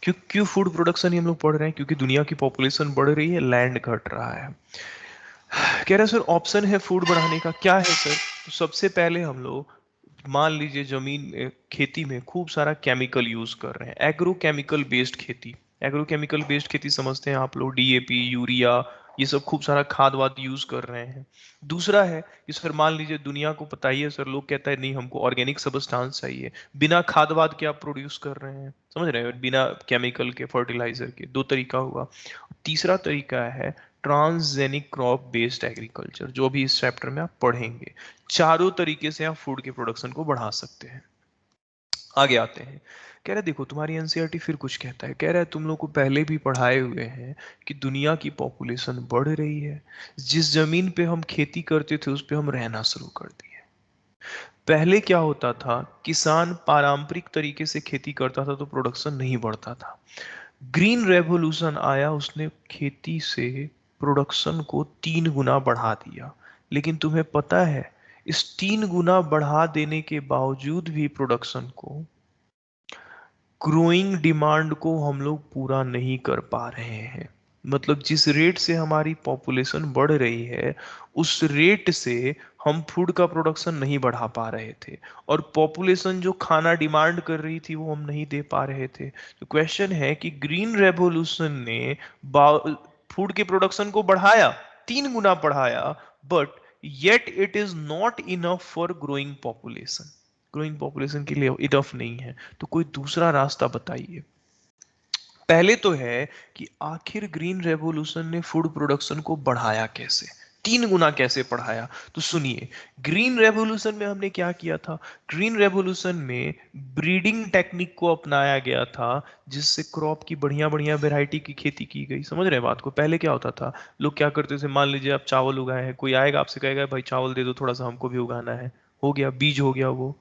क्यों क्यों फूड प्रोडक्शन ही हम लोग पढ़ रहे हैं, क्योंकि दुनिया की पॉपुलेशन बढ़ रही है, लैंड घट रहा है। कह रहे हैं सर ऑप्शन है फूड बढ़ाने का, क्या है सर। तो सबसे पहले हम लोग मान लीजिए जमीन में, खेती में खूब सारा केमिकल यूज कर रहे हैं, एग्रो केमिकल बेस्ड खेती, एग्रोकेमिकल बेस्ड खेती समझते हैं आप लोग, डीएपी, यूरिया, ये सब खूब सारा खाद वाद यूज कर रहे हैं। दूसरा है कि सर मान लीजिए दुनिया को पता ही है सर, लोग कहता है नहीं हमको ऑर्गेनिक सबस्टांस चाहिए, बिना खाद वाद के आप प्रोड्यूस कर रहे हैं, समझ रहे हो, बिना केमिकल के, फर्टिलाइजर के। दो तरीका हुआ। तीसरा तरीका है ट्रांसजेनिक क्रॉप बेस्ड एग्रीकल्चर, जो भी इस चैप्टर में आप पढ़ेंगे। चारों तरीके से आप फूड के प्रोडक्शन को बढ़ा सकते हैं। आगे आते हैं, कह रहा है देखो तुम्हारी एनसीईआरटी फिर कुछ कहता है, कह रहा है तुम लोग को पहले भी पढ़ाए हुए हैं कि दुनिया की पॉपुलेशन बढ़ रही है, जिस जमीन पे हम खेती करते थे उस पे हम रहना शुरू कर दिए। पहले क्या होता था, किसान पारंपरिक तरीके से खेती करता था तो प्रोडक्शन नहीं बढ़ता था। ग्रीन रेवोल्यूशन आया, उसने खेती से प्रोडक्शन को 3 गुना बढ़ा दिया। लेकिन तुम्हें पता है इस 3 गुना बढ़ा देने के बावजूद भी प्रोडक्शन को, ग्रोइंग डिमांड को हम लोग पूरा नहीं कर पा रहे हैं। मतलब जिस रेट से हमारी पॉपुलेशन बढ़ रही है उस रेट से हम फूड का प्रोडक्शन नहीं बढ़ा पा रहे थे, और पॉपुलेशन जो खाना डिमांड कर रही थी वो हम नहीं दे पा रहे थे। तो क्वेश्चन है कि ग्रीन रेवोल्यूशन ने फूड के प्रोडक्शन को बढ़ाया, 3 गुना बढ़ाया, but yet it is not enough for growing population, growing population के लिए इनफ नहीं है। तो कोई दूसरा रास्ता बताइए। पहले तो है कि आखिर ग्रीन रेवोल्यूशन ने फूड प्रोडक्शन को बढ़ाया कैसे, 3 गुना कैसे बढ़ाया। तो सुनिए, ग्रीन रेवोल्यूशन में हमने क्या किया था, ग्रीन रेवोल्यूशन में ब्रीडिंग टेक्निक को अपनाया गया था, जिससे क्रॉप की बढ़िया बढ़िया वैरायटी की खेती की गई। समझ रहे हैं बात को। पहले क्या होता था, लोग क्या करते थे, मान लीजिए आप चावल उगाए हैं, कोई आएगा आपसे कहेगा भाई चावल दे दो थोड़ा सा, हमको भी उगाना है, हो गया बीज, हो गया वो,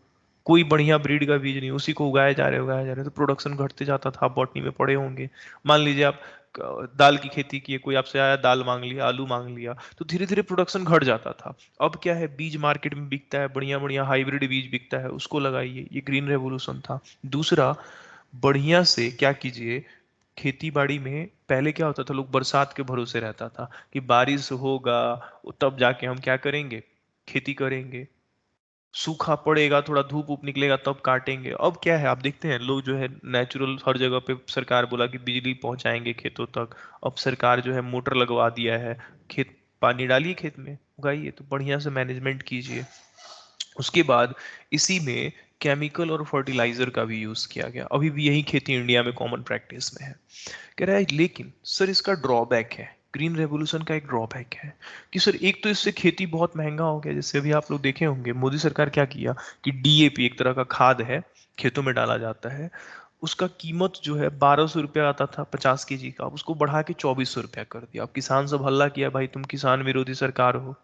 कोई बढ़िया ब्रीड का बीज नहीं, उसी को उगाए जा रहे, तो प्रोडक्शन घटते जाता था। आप बॉटनी में पढ़े होंगे। मान लीजिए आप दाल की खेती की, कोई आपसे आया दाल मांग लिया, आलू मांग लिया, तो धीरे धीरे प्रोडक्शन घट जाता था। अब क्या है, बीज मार्केट में बिकता है, बढ़िया बढ़िया हाइब्रिड बीज बिकता है, उसको लगाइए। ये ग्रीन रेवोल्यूशन था। दूसरा, बढ़िया से क्या कीजिए, खेती बाड़ी में पहले क्या होता था, लोग बरसात के भरोसे रहता था कि बारिश होगा तब जाके हम क्या करेंगे, खेती करेंगे, सूखा पड़ेगा, थोड़ा धूप ऊप निकलेगा तब काटेंगे। अब क्या है, आप देखते हैं लोग जो है नेचुरल हर जगह पे, सरकार बोला कि बिजली पहुंचाएंगे खेतों तक, अब सरकार जो है मोटर लगवा दिया है, खेत पानी डालिए, खेत में उगाइए, तो बढ़िया से मैनेजमेंट कीजिए। उसके बाद इसी में केमिकल और फर्टिलाइजर का भी यूज किया गया, अभी भी यही खेती इंडिया में कॉमन प्रैक्टिस में है। कह रहा है लेकिन सर इसका ड्रॉबैक है, ग्रीन रेवोल्यूशन का एक ड्रॉबैक है कि सर एक तो इससे खेती बहुत महंगा हो गया। जैसे अभी आप लोग देखे होंगे मोदी सरकार क्या किया कि डीएपी एक तरह का खाद है, खेतों में डाला जाता है, उसका कीमत जो है 1200 रुपया आता था 50 kg का, अब उसको बढ़ा के 2400 रुपया कर दिया। अब किसान सब हल्ला किया, भाई तुम किसान विरोधी सरकार हो।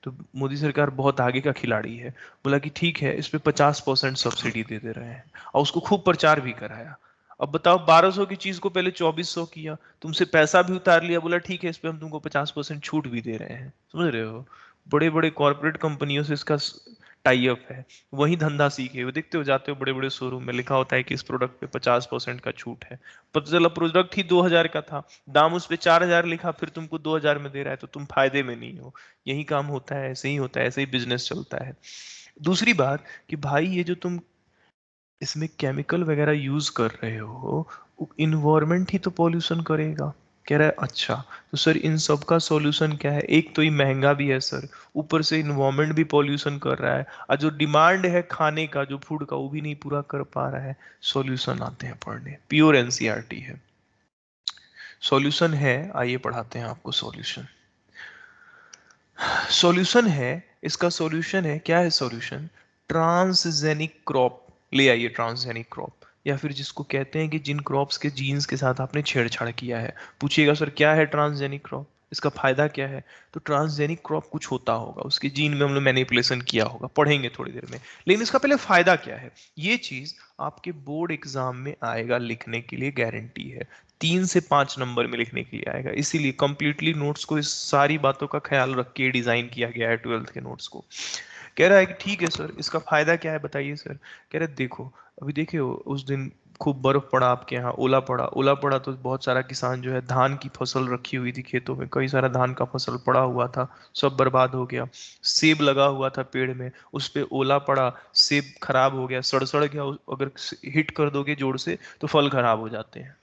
तो मोदी सरकार बहुत आगे का खिलाड़ी है, बोला कि ठीक है इस पे 50% सब्सिडी दे दे रहे हैं, और उसको खूब प्रचार भी कराया। अब बताओ 1200 की चीज को पहले 2400 किया, तुमसे पैसा भी उतार लिया, बोला ठीक है इस पे हम तुमको 50% छूट भी दे रहे हैं। समझ रहे हो, बड़े बड़े कॉर्पोरेट कंपनियों से इसका टाई अप है। वही धंधा सीखे वो, देखते हो जाते हो बड़े बड़े शोरूम में लिखा होता है कि इस प्रोडक्ट पे 50% का छूट है, पता चला प्रोडक्ट ही 2000 का था, दाम उस पे 4000 लिखा, फिर तुमको 2000 में दे रहा है, तो तुम फायदे में नहीं हो। यही काम होता है, ऐसे ही होता है, ऐसे ही बिजनेस चलता है। दूसरी बात कि भाई ये जो तुम इसमें केमिकल वगैरह यूज कर रहे हो, इन्वायरमेंट ही तो पॉल्यूशन करेगा। कह रहा है अच्छा, तो सर इन सब का सॉल्यूशन क्या है, एक तो ये महंगा भी है सर, ऊपर से इन्वायरमेंट भी पॉल्यूशन कर रहा है, और जो डिमांड है खाने का, जो फूड का, वो भी नहीं पूरा कर पा रहा है। सॉल्यूशन आते हैं पढ़ने, प्योर एनसीईआरटी है। सॉल्यूशन है, आइए पढ़ाते हैं आपको सॉल्यूशन। सॉल्यूशन है, इसका सॉल्यूशन है, क्या है सॉल्यूशन, ट्रांसजेनिक क्रॉप ले आइए, ट्रांसजेनिक क्रॉप, या फिर जिसको कहते हैं कि जिन क्रॉप्स के जीन्स के साथ आपने छेड़छाड़ किया है। पूछिएगा सर क्या है ट्रांसजेनिक क्रॉप, इसका फायदा क्या है, तो ट्रांसजेनिक क्रॉप कुछ होता होगा, उसके जीन में हमने मैनिपुलेशन किया होगा, पढ़ेंगे थोड़ी देर में। लेकिन इसका पहले फायदा क्या है, ये चीज आपके बोर्ड एग्जाम में आएगा, लिखने के लिए गारंटी है, 3 से 5 नंबर में लिखने के लिए आएगा। इसीलिए कंप्लीटली नोट्स को इस सारी बातों का ख्याल रख के डिजाइन किया गया है 12th के नोट्स को। कह रहा है कि ठीक है सर इसका फायदा क्या है बताइए सर। कह रहे देखो, अभी देखिए उस दिन खूब बर्फ पड़ा आपके यहाँ, ओला पड़ा, ओला पड़ा तो बहुत सारा किसान जो है, धान की फसल रखी हुई थी खेतों में, कई सारा धान का फसल पड़ा हुआ था, सब बर्बाद हो गया। सेब लगा हुआ था पेड़ में, उस पे ओला पड़ा, सेब खराब हो गया, सड़ सड़ गया। अगर हिट कर दोगे जोर से तो फल खराब हो जाते हैं।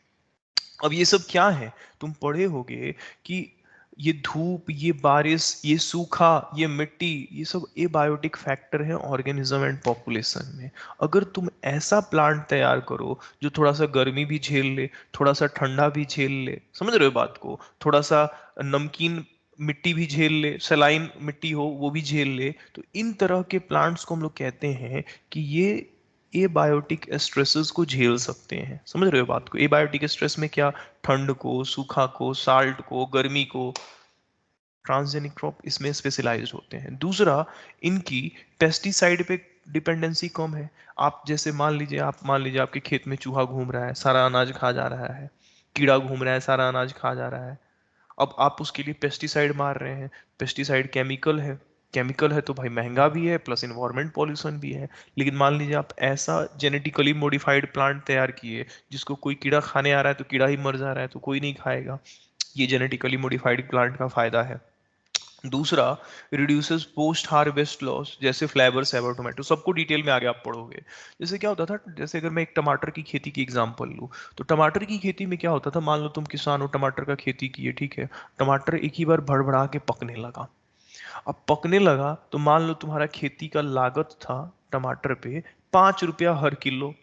अब ये सब क्या है, तुम पढ़े होगे कि ये धूप, ये बारिश, ये सूखा, ये मिट्टी, ये सब एबायोटिक फैक्टर है ऑर्गेनिज्म एंड पॉपुलेशन में। अगर तुम ऐसा प्लांट तैयार करो जो थोड़ा सा गर्मी भी झेल ले, थोड़ा सा ठंडा भी झेल ले, समझ रहे हो बात को, थोड़ा सा नमकीन मिट्टी भी झेल ले, सलाइन मिट्टी हो वो भी झेल ले, तो इन तरह के प्लांट्स को हम लोग कहते हैं कि ये एबायोटिक स्ट्रेसेस को झेल सकते हैं। समझ रहे हो बात को, एबायोटिक स्ट्रेस में क्या, ठंड को, सूखा को, साल्ट को, गर्मी को, ट्रांसजेनिक क्रॉप इसमें स्पेशलाइज्ड होते हैं। दूसरा, इनकी पेस्टिसाइड पे डिपेंडेंसी कम है। आप जैसे मान लीजिए आपके खेत में चूहा घूम रहा है, सारा अनाज खा जा रहा है, कीड़ा घूम रहा है, सारा अनाज खा जा रहा है। अब आप उसके लिए पेस्टिसाइड मार रहे हैं, पेस्टिसाइड केमिकल है, केमिकल है तो भाई महंगा भी है, प्लस इन्वायरमेंट पॉल्यूशन भी है। लेकिन मान लीजिए आप ऐसा जेनेटिकली मॉडिफाइड प्लांट तैयार किए जिसको कोई कीड़ा खाने आ रहा है तो कीड़ा ही मर जा रहा है, तो कोई नहीं खाएगा। ये जेनेटिकली मॉडिफाइड प्लांट का फायदा है। दूसरा, रिड्यूसेस पोस्ट हार्वेस्ट लॉस, जैसे फ्लेवर सेवर टोमेटो, सबको डिटेल में आगे आप पढ़ोगे। जैसे क्या होता था, जैसे अगर मैं एक टमाटर की खेती की एग्जांपल लूँ, तो टमाटर की खेती में क्या होता था, मान लो तुम किसान हो, टमाटर का खेती किए, ठीक है, टमाटर एक ही बार भड़बड़ा के पकने लगा। अब पकने लगा तो मान लो तुम्हारा खेती का लागत था टमाटर पे 5 रुपया हर किलो।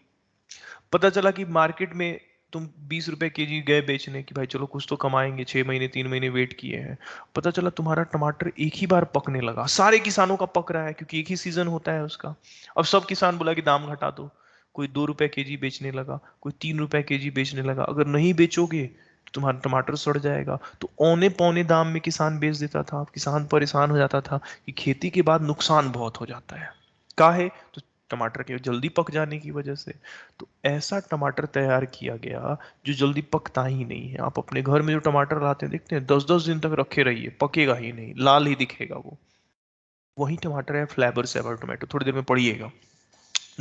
पता चला कि मार्केट में तुम 20 रुपए केजी गए बेचने की, भाई चलो कुछ तो कमाएंगे, 6 महीने 3 महीने वेट किए हैं। पता चला तुम्हारा टमाटर एक ही बार पकने लगा, सारे किसानों का पक रहा है क्योंकि एक ही सीजन होता है उसका। अब सब किसान बोला कि दाम घटा दो, कोई 2 रुपए केजी बेचने लगा, कोई 3 रुपए केजी बेचने लगा। अगर नहीं बेचोगे तो तुम्हारा टमाटर सड़ जाएगा। तो औने पौने दाम में किसान बेच देता था। किसान परेशान हो जाता था कि खेती के बाद नुकसान बहुत हो जाता है। काहे? तो टमाटर के जल्दी पक जाने की वजह से। तो ऐसा टमाटर तैयार किया गया जो जल्दी पकता ही नहीं है। आप अपने घर में जो टमाटर लाते हैं देखते हैं, 10-10 दिन तक रखे रहिए, पकेगा ही नहीं, लाल ही दिखेगा वो। वही टमाटर है फ्लेवर सेवर टोमेटो, थोड़ी देर में पढ़िएगा।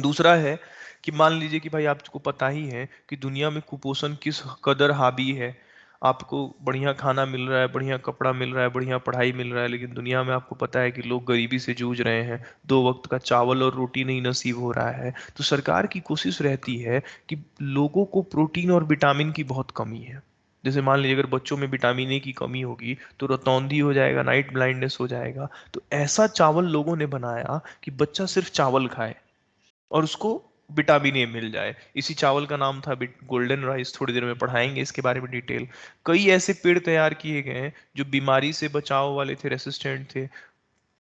दूसरा है कि मान लीजिए कि भाई आपको पता ही है कि दुनिया में कुपोषण किस कदर हावी है। आपको बढ़िया खाना मिल रहा है, बढ़िया कपड़ा मिल रहा है, बढ़िया पढ़ाई मिल रहा है, लेकिन दुनिया में आपको पता है कि लोग गरीबी से जूझ रहे हैं, 2 वक्त का चावल और रोटी नहीं नसीब हो रहा है। तो सरकार की कोशिश रहती है कि लोगों को प्रोटीन और विटामिन की बहुत कमी है। जैसे मान लीजिए अगर बच्चों में विटामिन ए की कमी होगी तो रतौंधी हो जाएगा, नाइट ब्लाइंडनेस हो जाएगा। तो ऐसा चावल लोगों ने बनाया कि बच्चा सिर्फ चावल खाए और उसको विटामिन ए मिल जाए। इसी चावल का नाम था गोल्डन राइस। थोड़ी देर में पढ़ाएंगे इसके बारे में डिटेल। कई ऐसे पेड़ तैयार किए गए हैं जो बीमारी से बचाव वाले थे, रेसिस्टेंट थे,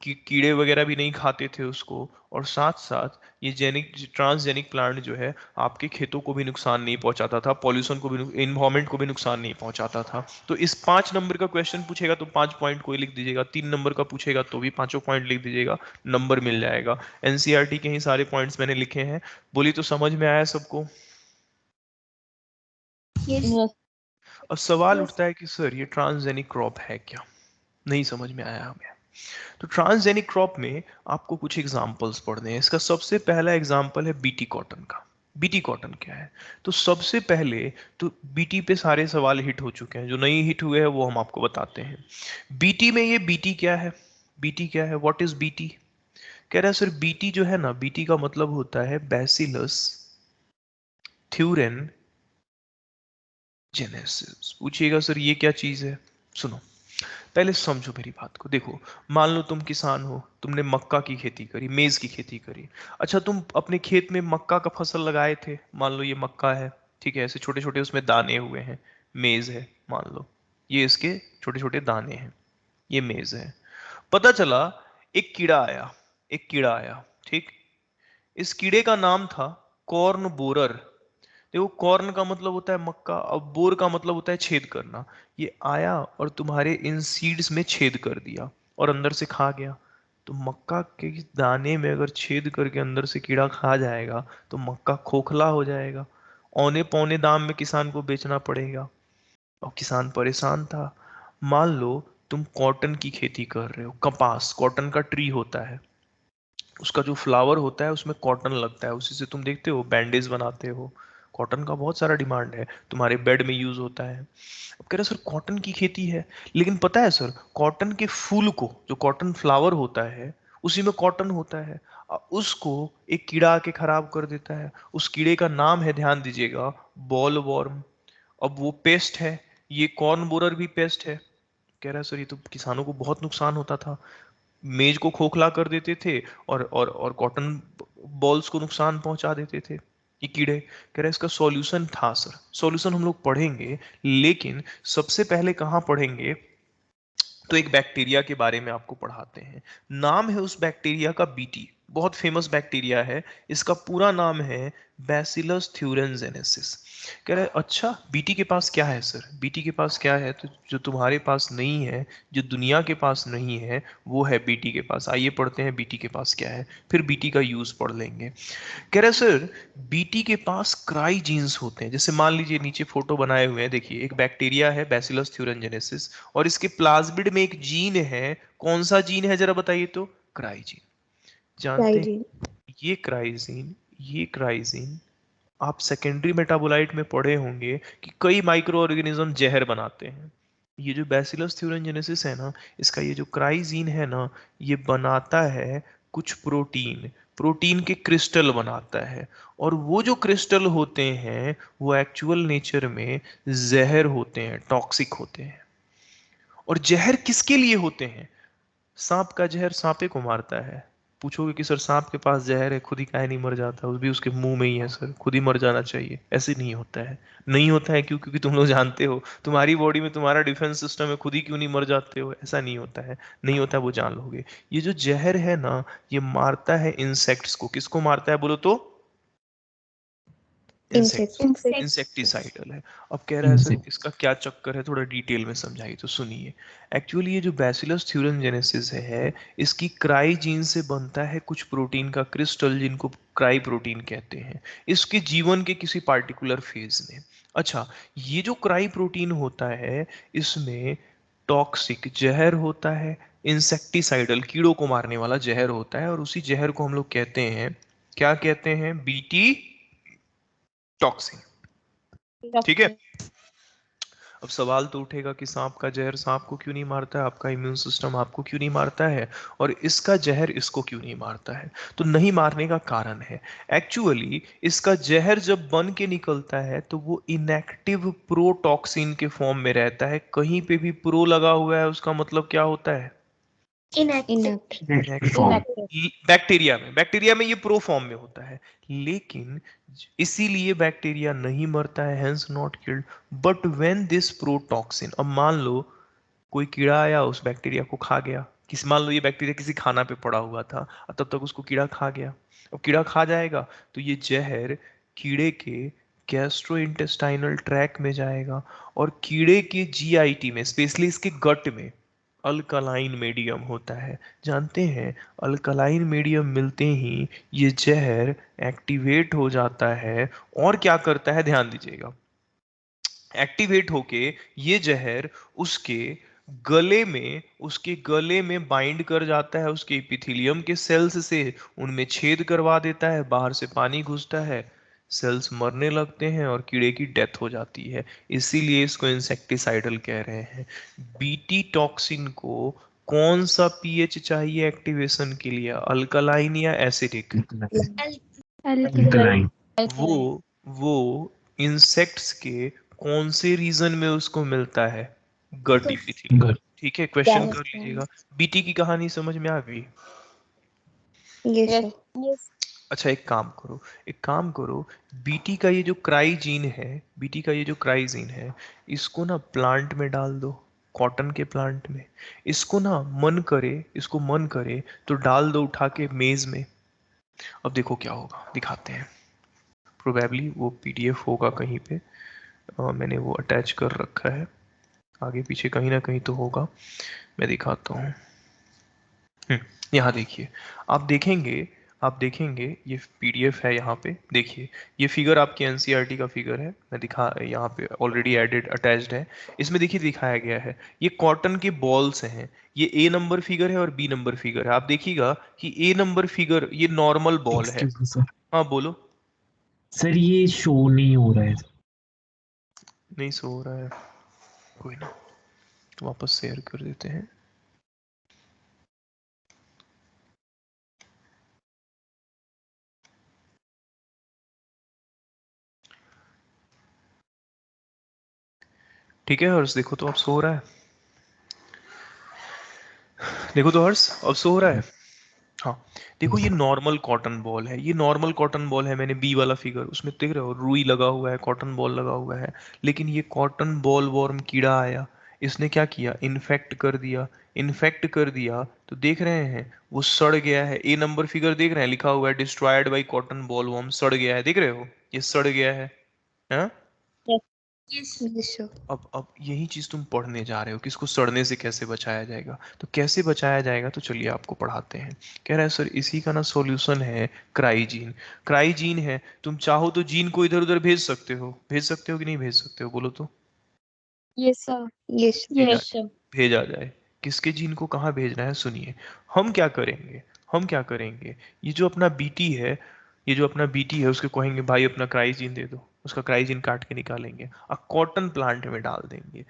कि कीड़े वगैरह भी नहीं खाते थे उसको। और साथ साथ ये जेनिक ट्रांसजेनिक प्लांट जो है आपके खेतों को भी नुकसान नहीं पहुंचाता था, पॉल्यूशन को भी, इन्वायरमेंट को भी नुकसान नहीं पहुंचाता था। तो इस 5 नंबर का क्वेश्चन पूछेगा तो 5 पॉइंट कोई लिख दीजिएगा, 3 नंबर का पूछेगा तो भी पांचों पॉइंट लिख दीजिएगा, नंबर मिल जाएगा। एनसीईआरटी के ही सारे पॉइंट्स मैंने लिखे हैं। बोली तो समझ में आया सबको? Yes. अब सवाल Yes. उठता है कि सर ये ट्रांसजेनिक क्रॉप है क्या? नहीं समझ में आया हमें। तो ट्रांसजेनिक क्रॉप में आपको कुछ एग्जांपल्स पढ़ने हैं। इसका सबसे पहला एग्जांपल है बीटी कॉटन का। बीटी कॉटन क्या है? तो सबसे पहले तो बीटी पे सारे सवाल हिट हो चुके हैं, जो नहीं हिट हुए हैं वो हम आपको बताते हैं। बीटी में ये बीटी क्या है? बीटी क्या है? What is BT? कह रहा है सर बीटी जो है ना, बीटी का मतलब होता है बैसिलस थ्यूरेन जेनेसिस। पूछिएगा सर ये क्या चीज है? सुनो, पहले समझो मेरी बात को। देखो, मान लो तुम किसान हो, तुमने मक्का की खेती करी, मेज की खेती करी। अच्छा, तुम अपने खेत में मक्का का फसल लगाए थे। मान लो ये मक्का है, ठीक है, ऐसे छोटे छोटे उसमें दाने हुए हैं। मेज है मान लो, ये इसके छोटे छोटे दाने हैं, ये मेज है। पता चला एक कीड़ा आया, एक कीड़ा आया, ठीक। इस कीड़े का नाम था कॉर्न बोरर। देखो, कॉर्न का मतलब होता है मक्का, अब बोर का मतलब होता है छेद करना। ये आया और तुम्हारे इन सीड्स में छेद कर दिया और अंदर से खा गया। तो मक्का के दाने में अगर छेद करके अंदर से कीड़ा खा जाएगा तो मक्का खोखला हो जाएगा, औने पौने दाम में किसान को बेचना पड़ेगा। और किसान परेशान था। मान लो तुम कॉटन की खेती कर रहे हो, कपास, कॉटन का ट्री होता है, उसका जो फ्लावर होता है उसमें कॉटन लगता है, उसी से तुम देखते हो बैंडेज बनाते हो। कॉटन का बहुत सारा डिमांड है, तुम्हारे बेड में यूज होता है। अब कह रहे सर कॉटन की खेती है, लेकिन पता है सर कॉटन के फूल को, जो कॉटन फ्लावर होता है उसी में कॉटन होता है, उसको एक कीड़ा आके खराब कर देता है। उस कीड़े का नाम है, ध्यान दीजिएगा, बॉल वॉर्म। अब वो पेस्ट है, ये कॉर्न बोरर भी पेस्ट है। कह रहा है सर ये तो किसानों को बहुत नुकसान होता था, मेज को खोखला कर देते थे और कॉटन बॉल्स को नुकसान पहुंचा देते थे ये कीड़े। कह रहे इसका सॉल्यूशन था सर, सॉल्यूशन हम लोग पढ़ेंगे, लेकिन सबसे पहले कहाँ पढ़ेंगे, तो एक बैक्टीरिया के बारे में आपको पढ़ाते हैं। नाम है उस बैक्टीरिया का बीटी, बहुत फेमस बैक्टीरिया है, इसका पूरा नाम है बैसिलस थ्यूरेंजेनेसिस। कह रहे अच्छा बीटी के पास क्या है सर, बीटी के पास क्या है, तो जो तुम्हारे पास नहीं है, जो दुनिया के पास नहीं है, वो है बीटी के पास। आइए पढ़ते हैं बीटी के पास क्या है, फिर बीटी का यूज पढ़ लेंगे। कह रहे सर बीटी के पास क्राई जीन्स होते हैं। जैसे मान लीजिए नीचे फोटो बनाए हुए हैं, देखिए एक बैक्टीरिया है बैसिलस थ्यूरेंजेनेसिस, और इसके प्लाज्मिड में एक जीन है। कौन सा जीन है जरा बताइए तो, क्राई जीन। जानते हैं Hygiene. ये क्राइजीन, ये क्राइजीन आप सेकेंडरी मेटाबोलाइट में पढ़े होंगे कि कई माइक्रो ऑर्गेनिज्म जहर बनाते हैं। ये जो बैसिलस थ्यूरेंजेनेसिस है ना, इसका ये जो क्राइजीन है ना, ये बनाता है कुछ प्रोटीन, प्रोटीन के क्रिस्टल बनाता है। और वो जो क्रिस्टल होते हैं वो एक्चुअल नेचर में जहर होते हैं, टॉक्सिक होते हैं। और जहर किसके लिए होते हैं, सांप का जहर सांपे को मारता है। पूछोगे कि सर सांप के पास जहर है, खुद ही काहे नहीं मर जाता, उस भी उसके मुंह में ही है सर, खुद ही मर जाना चाहिए। ऐसे नहीं होता है, नहीं होता है क्यों, क्योंकि तुम लोग जानते हो तुम्हारी बॉडी में तुम्हारा डिफेंस सिस्टम है, खुद ही क्यों नहीं मर जाते हो, ऐसा नहीं होता है। नहीं होता है वो जान लोगे। ये जो जहर है ना, ये मारता है इंसेक्ट्स को। किसको मारता है बोलो तो, इंसेक्ट, Insects. Insect. इंसेक्टिसाइडल है। अब कह रहा है सर insect, इसका क्या चक्कर है, थोड़ा डिटेल में समझाइए तो सुनिए। एक्चुअली ये जो बैसिलस थ्यूरेंजेनेसिस है, इसकी क्राई जीन से बनता है कुछ प्रोटीन का क्रिस्टल, जिनको क्राई प्रोटीन कहते हैं, इसके जीवन के किसी पार्टिकुलर फेज में। अच्छा, ये जो क्राई प्रोटीन होता है, इसमें टॉक्सिक जहर होता है, इंसेक्टिसाइडल कीड़ों को मारने वाला जहर होता है, और उसी जहर को हम लोग कहते हैं, क्या कहते हैं, बीटी टॉक्सिन। ठीक है। अब सवाल तो उठेगा कि सांप का जहर सांप को क्यों नहीं मारता है, आपका इम्यून सिस्टम आपको क्यों नहीं मारता है, और इसका जहर इसको क्यों नहीं मारता है। तो नहीं मारने का कारण है, एक्चुअली इसका जहर जब बन के निकलता है तो वो इनएक्टिव प्रोटॉक्सिन के फॉर्म में रहता है। कहीं पे भी प्रो लगा हुआ है उसका मतलब क्या होता है, Inactive. Inactive. inactive form. Bacteria में ये प्रो फॉर्म में होता है, लेकिन इसीलिए बैक्टीरिया नहीं मरता है, hence not killed. But when this protoxin, अब मान लो कोई कीड़ा आया उस बैक्टीरिया को खा गया, किसी मान लो ये बैक्टीरिया किसी खाना पे पड़ा हुआ था और तब तक उसको कीड़ा खा गया। अब कीड़ा खा जाएगा तो ये जहर कीड़े के गैस्ट्रो इंटेस्टाइनल ट्रैक में जाएगा, और कीड़े के जीआईटी में, स्पेशली इसके गट में अल्कलाइन मीडियम होता है। जानते हैं अल्कलाइन मीडियम मिलते ही ये जहर एक्टिवेट हो जाता है, और क्या करता है ध्यान दीजिएगा, एक्टिवेट होके ये जहर उसके गले में, उसके गले में बाइंड कर जाता है उसके एपिथेलियम के सेल्स से, उनमें छेद करवा देता है, बाहर से पानी घुसता है, सेल्स मरने लगते हैं और कीड़े की डेथ हो जाती है। इसीलिए इसको इंसेक्टिसाइडल कह रहे हैं। बीटी टॉक्सिन को कौन सा पीएच चाहिए एक्टिवेशन के लिए, अल्कलाइन या एसिडिक, Alkaline. वो वो इंसेक्ट्स के कौन से रीजन में उसको मिलता है, गट इपिथेलियम। Good. ठीक है, क्वेश्चन कर Yes. लीजिएगा। बीटी की कहानी समझ में आ गई। Yes, sir. Yes. अच्छा एक काम करो, एक काम करो, बीटी का ये जो क्राई जीन है, बीटी का ये जो क्राई जीन है, इसको ना प्लांट में डाल दो, कॉटन के प्लांट में। इसको ना मन करे, इसको मन करे तो डाल दो उठा के मेज में। अब देखो क्या होगा, दिखाते हैं। प्रोबेबली वो पीडीएफ होगा कहीं पे, मैंने वो अटैच कर रखा है, आगे पीछे कहीं ना कहीं तो होगा, मैं दिखाता हूँ। यहाँ देखिए, आप देखेंगे, आप देखेंगे ये पीडीएफ है, यहाँ पे देखिए, ये फिगर आपकी एनसीईआरटी का फिगर है, मैं दिखा यहाँ पे ऑलरेडी एडेड अटैच्ड है। इसमें देखिए दिखाया गया है, ये कॉटन के बॉल्स हैं, ये ए नंबर फिगर है और बी नंबर फिगर है। आप देखिएगा कि ए नंबर फिगर ये नॉर्मल बॉल है। Excuse me, sir. हाँ बोलो। सर ये शो नहीं हो रहा है। नहीं सो रहा है, कोई ना, वापस शेयर कर देते हैं। ठीक है हर्ष, देखो तो अब सो रहा है, देखो तो हर्ष अब सो रहा है। हाँ, देखो ये नॉर्मल कॉटन बॉल है, ये नॉर्मल कॉटन बॉल है, मैंने बी वाला फिगर उसमें देख रहे हो रुई लगा हुआ है, कॉटन बॉल लगा हुआ है। लेकिन ये कॉटन बॉल वॉर्म कीड़ा आया, इसने क्या किया, इन्फेक्ट कर दिया। इन्फेक्ट कर दिया तो देख रहे हैं वो सड़ गया है। ए नंबर फिगर देख रहे हैं, लिखा हुआ है destroyed by cotton ball warm, सड़ गया है, देख रहे हो ये सड़ गया है। हाँ? Yes Yes, sir. अब यही चीज तुम पढ़ने जा रहे हो कि इसको सड़ने से कैसे बचाया जाएगा। तो कैसे बचाया जाएगा, तो चलिए आपको पढ़ाते हैं। कह रहा है सर इसी का ना सॉल्यूशन है क्राइजीन। क्राइजीन है, तुम चाहो तो जीन को इधर उधर भेज सकते हो, भेज सकते हो कि नहीं भेज सकते हो, बोलो तो। Yes, sir. Yes. भेजा Yes. भेजा जाए, किसके जीन को कहाँ भेजना है सुनिए। हम क्या करेंगे, हम क्या करेंगे, ये जो अपना बीटी है, ये जो अपना बीटी है उसको कहेंगे भाई अपना क्राइजीन दे दो, उसका क्राइजीन काट के निकालेंगे और कॉटन प्लांट में डाल देंगे।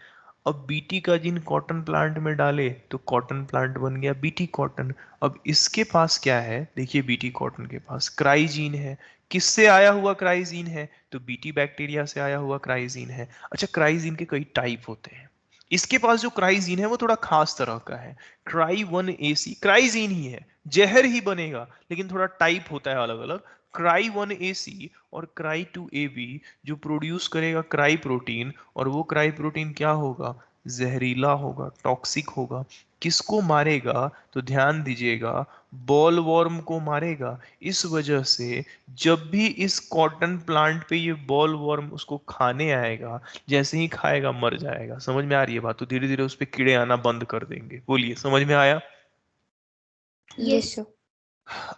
अब बीटी का जीन कॉटन प्लांट में डाले तो कॉटन प्लांट बन गया बीटी कॉटन। अब इसके पास क्या है, देखिए बीटी कॉटन के पास क्राइजीन है। किससे आया हुआ क्राइजीन है, तो बीटी बैक्टीरिया से आया हुआ क्राइजीन है। अच्छा, क्राइजीन के कई टाइप होते हैं, इसके पास जो क्राइजीन है वो थोड़ा खास तरह का है। ट्राई वन ए सी क्राइजीन ही है, जहर ही बनेगा, लेकिन थोड़ा टाइप होता है अलग अलग। क्राई वन ए सी और क्राई टू ए बी जो प्रोड्यूस करेगा क्राई प्रोटीन, और वो क्राई प्रोटीन क्या होगा, जहरीला होगा, टॉक्सिक होगा। किसको मारेगा, तो ध्यान दीजिएगा, बॉल वॉर्म को मारेगा। इस वजह से जब भी इस कॉटन प्लांट पे ये बॉल वॉर्म उसको खाने आएगा, जैसे ही खाएगा मर जाएगा। समझ में आ रही है बात, तो धीरे धीरे उस पे कीड़े आना बंद कर देंगे। बोलिए समझ में आया। Yes, sir.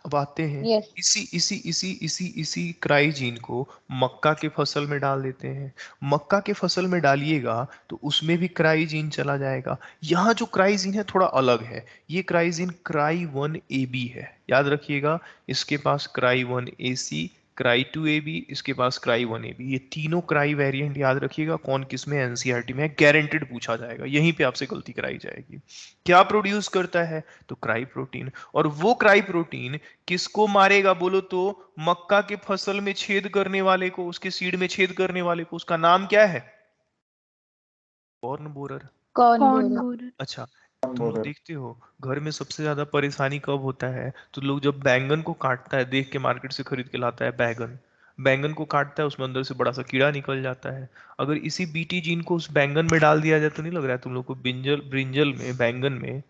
अब आते हैं, Yes. इसी इसी इसी इसी इसी क्राइजीन को मक्का के फसल में डाल देते हैं। मक्का के फसल में डालिएगा तो उसमें भी क्राइजीन चला जाएगा। यहाँ जो क्राइजीन है थोड़ा अलग है, ये cry gene cry one A B है, याद रखिएगा। इसके पास cry one A C, cry two A B, इसके पास क्राई वन ए बी, ये तीनों क्राई वेरिएंट याद रखिएगा। कौन किस में, एनसीईआरटी में गारंटेड पूछा जाएगा, यहीं पे आपसे गलती कराई जाएगी। क्या प्रोड्यूस करता है, तो क्राई प्रोटीन। और वो क्राई प्रोटीन किसको मारेगा, बोलो तो मक्का के फसल में छेद करने वाले को, उसके सीड में छेद करने वाले को, उसका नाम क्या है, corn borer. Corn Corn borer. borer. अच्छा, तुम लोग देखते हो घर में सबसे ज्यादा परेशानी कब होता है, तो लोग जब बैंगन को काटता है, देख के मार्केट से खरीद के लाता है बैंगन, बैंगन को काटता है उसमें अंदर से बड़ा सा कीड़ा निकल जाता है। अगर इसी बीटी जीन को उस बैंगन में डाल दिया जाए तो नहीं लग रहा है तुम लोग को ब्रिंजल ब्रिंजल में, बैंगन में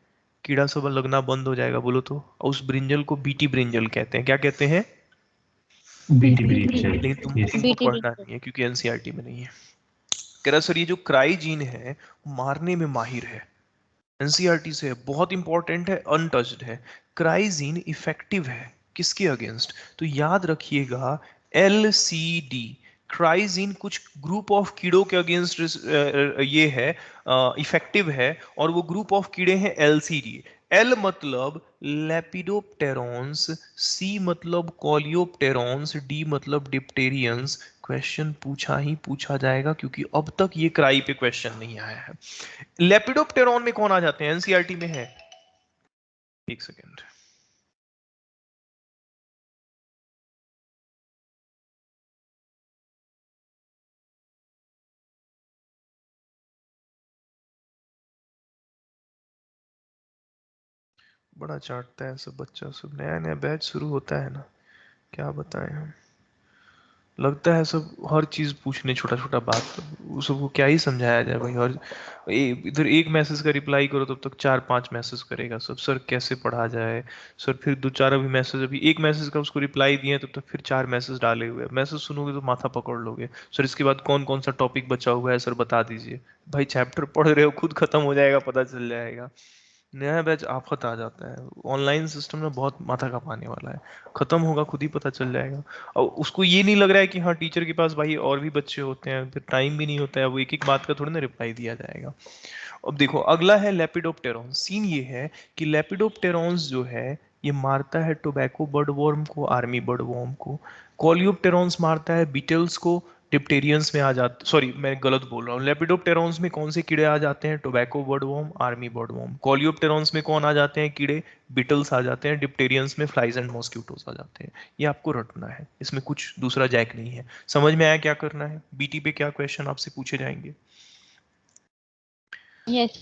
कीड़ा सब लगना बंद हो जाएगा, बोलो तो। और उस ब्रिंजल को बीटी ब्रिंजल कहते हैं, क्या कहते हैं। बीटी ब्रीचर। लेकिन यस। तुमको पढ़ना नहीं है क्योंकि एनसीईआरटी में नहीं है। कह रहा सर ये जो क्राई जीन है मारने में माहिर है, एनसीईआरटी से है, बहुत इंपॉर्टेंट है, अनटच्ड है। क्राइजीन इफेक्टिव है किसके अगेंस्ट, तो याद रखिएगा एलसीडी। क्राइजीन कुछ ग्रुप ऑफ कीड़ों के अगेंस्ट ये है, इफेक्टिव है, और वो ग्रुप ऑफ कीड़े हैं एलसीडी। एल मतलब लेपिडोप्टेरॉन्स, सी मतलब कॉलियोप्टेरॉन्स, डी मतलब डिप्टेरियंस। क्वेश्चन पूछा ही पूछा जाएगा क्योंकि अब तक ये क्राई पे क्वेश्चन नहीं आया है। लेपिडोप्टेरॉन में कौन आ जाते हैं, एनसीईआरटी में है, एक सेकेंड। बड़ा चाटता है सब बच्चा, सब नया नया बैच शुरू होता है ना, क्या बताएं हम। लगता है सब हर चीज पूछने, छोटा छोटा बात, उस सबको क्या ही समझाया जाए भाई। और इधर एक मैसेज का रिप्लाई करो तब तक चार पांच मैसेज करेगा सब, सर कैसे पढ़ा जाए। सर फिर दो चार अभी मैसेज, अभी एक मैसेज का उसको रिप्लाई दिए तब तक फिर चार मैसेज डाले हुए हैं। मैसेज सुनोगे तो माथा पकड़ लोगे। सर इसके बाद कौन कौन सा टॉपिक बचा हुआ है सर बता दीजिए। भाई चैप्टर पढ़ रहे हो, खुद खत्म हो जाएगा पता चल जाएगा। नया बैच आफत आ जाता है, ऑनलाइन सिस्टम में बहुत माथा खपाने वाला है। खत्म होगा खुद ही पता चल जाएगा। और उसको ये नहीं लग रहा है कि हाँ टीचर के पास भाई और भी बच्चे होते हैं, फिर टाइम भी नहीं होता है, वो एक एक बात का थोड़ी ना रिप्लाई दिया जाएगा। अब देखो अगला है लेपिडोप्टेरॉन। सीन ये है कि लेपिडोप्टेरॉन्स जो है ये मारता है टोबैको बर्ड वॉर्म को, आर्मी बर्ड वॉर्म को। कॉलियोप्टेरॉन्स मारता है बीटल्स को, डिप्टेरियंस में आ जाते, सॉरी मैं गलत बोल रहा हूँ। लेपिडोप्टेरॉन्स में कौन से कीड़े आ जाते हैं, tobacco budworm, army budworm. Coleopterans में कौन आ जाते हैं कीड़े, बीटल्स आ जाते हैं। डिप्टेरियंस में फ्लाइज एंड मॉस्किटोस आ जाते हैं। ये आपको रटना है, इसमें कुछ दूसरा जैक नहीं है। समझ में आया क्या करना है, बीटी पे क्या क्वेश्चन आपसे पूछे जाएंगे। Yes.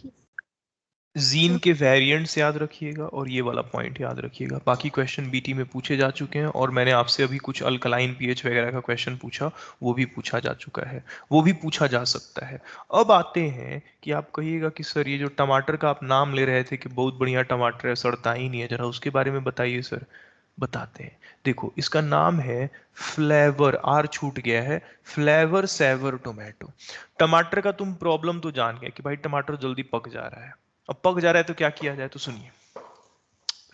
जीन के वेरिएंट्स याद रखिएगा और ये वाला पॉइंट याद रखिएगा। बाकी क्वेश्चन बीटी में पूछे जा चुके हैं और मैंने आपसे अभी कुछ अल्कलाइन पीएच वगैरह का क्वेश्चन पूछा, वो भी पूछा जा चुका है, वो भी पूछा जा सकता है। अब आते हैं कि आप कहिएगा कि सर ये जो टमाटर का आप नाम ले रहे थे कि बहुत बढ़िया टमाटर है, सड़ता ही नहीं है, जरा उसके बारे में बताइए सर। बताते हैं। देखो इसका नाम है फ्लेवर, आर छूट गया है, फ्लेवर सेवर टोमेटो। टमाटर का तुम प्रॉब्लम तो जान गए कि भाई टमाटर जल्दी पक जा रहा है। अब पक जा रहा है तो क्या किया जाए, तो सुनिए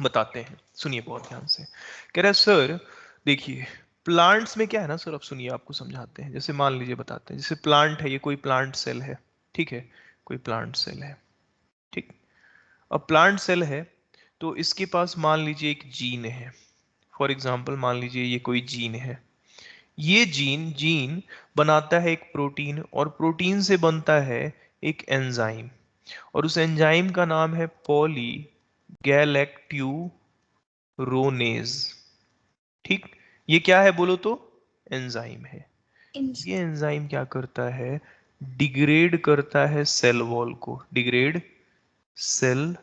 बताते हैं, सुनिए बहुत ध्यान से। कह रहा है सर देखिए प्लांट्स में क्या है ना सर, अब सुनिए आपको समझाते हैं। जैसे मान लीजिए बताते हैं, जैसे प्लांट है, ये कोई प्लांट सेल है, ठीक है, कोई प्लांट सेल है, ठीक। अब प्लांट सेल है तो इसके पास मान लीजिए एक जीन है, फॉर एग्जाम्पल मान लीजिए ये कोई जीन है। ये जीन जीन बनाता है एक प्रोटीन और प्रोटीन से बनता है एक एंजाइम और उस एंजाइम का नाम है पॉली गैलेक्ट्यूरोनेज, ठीक। ये क्या है बोलो तो, एंजाइम है। ये एंजाइम क्या करता है, डिग्रेड करता है सेल वॉल को, डिग्रेड सेल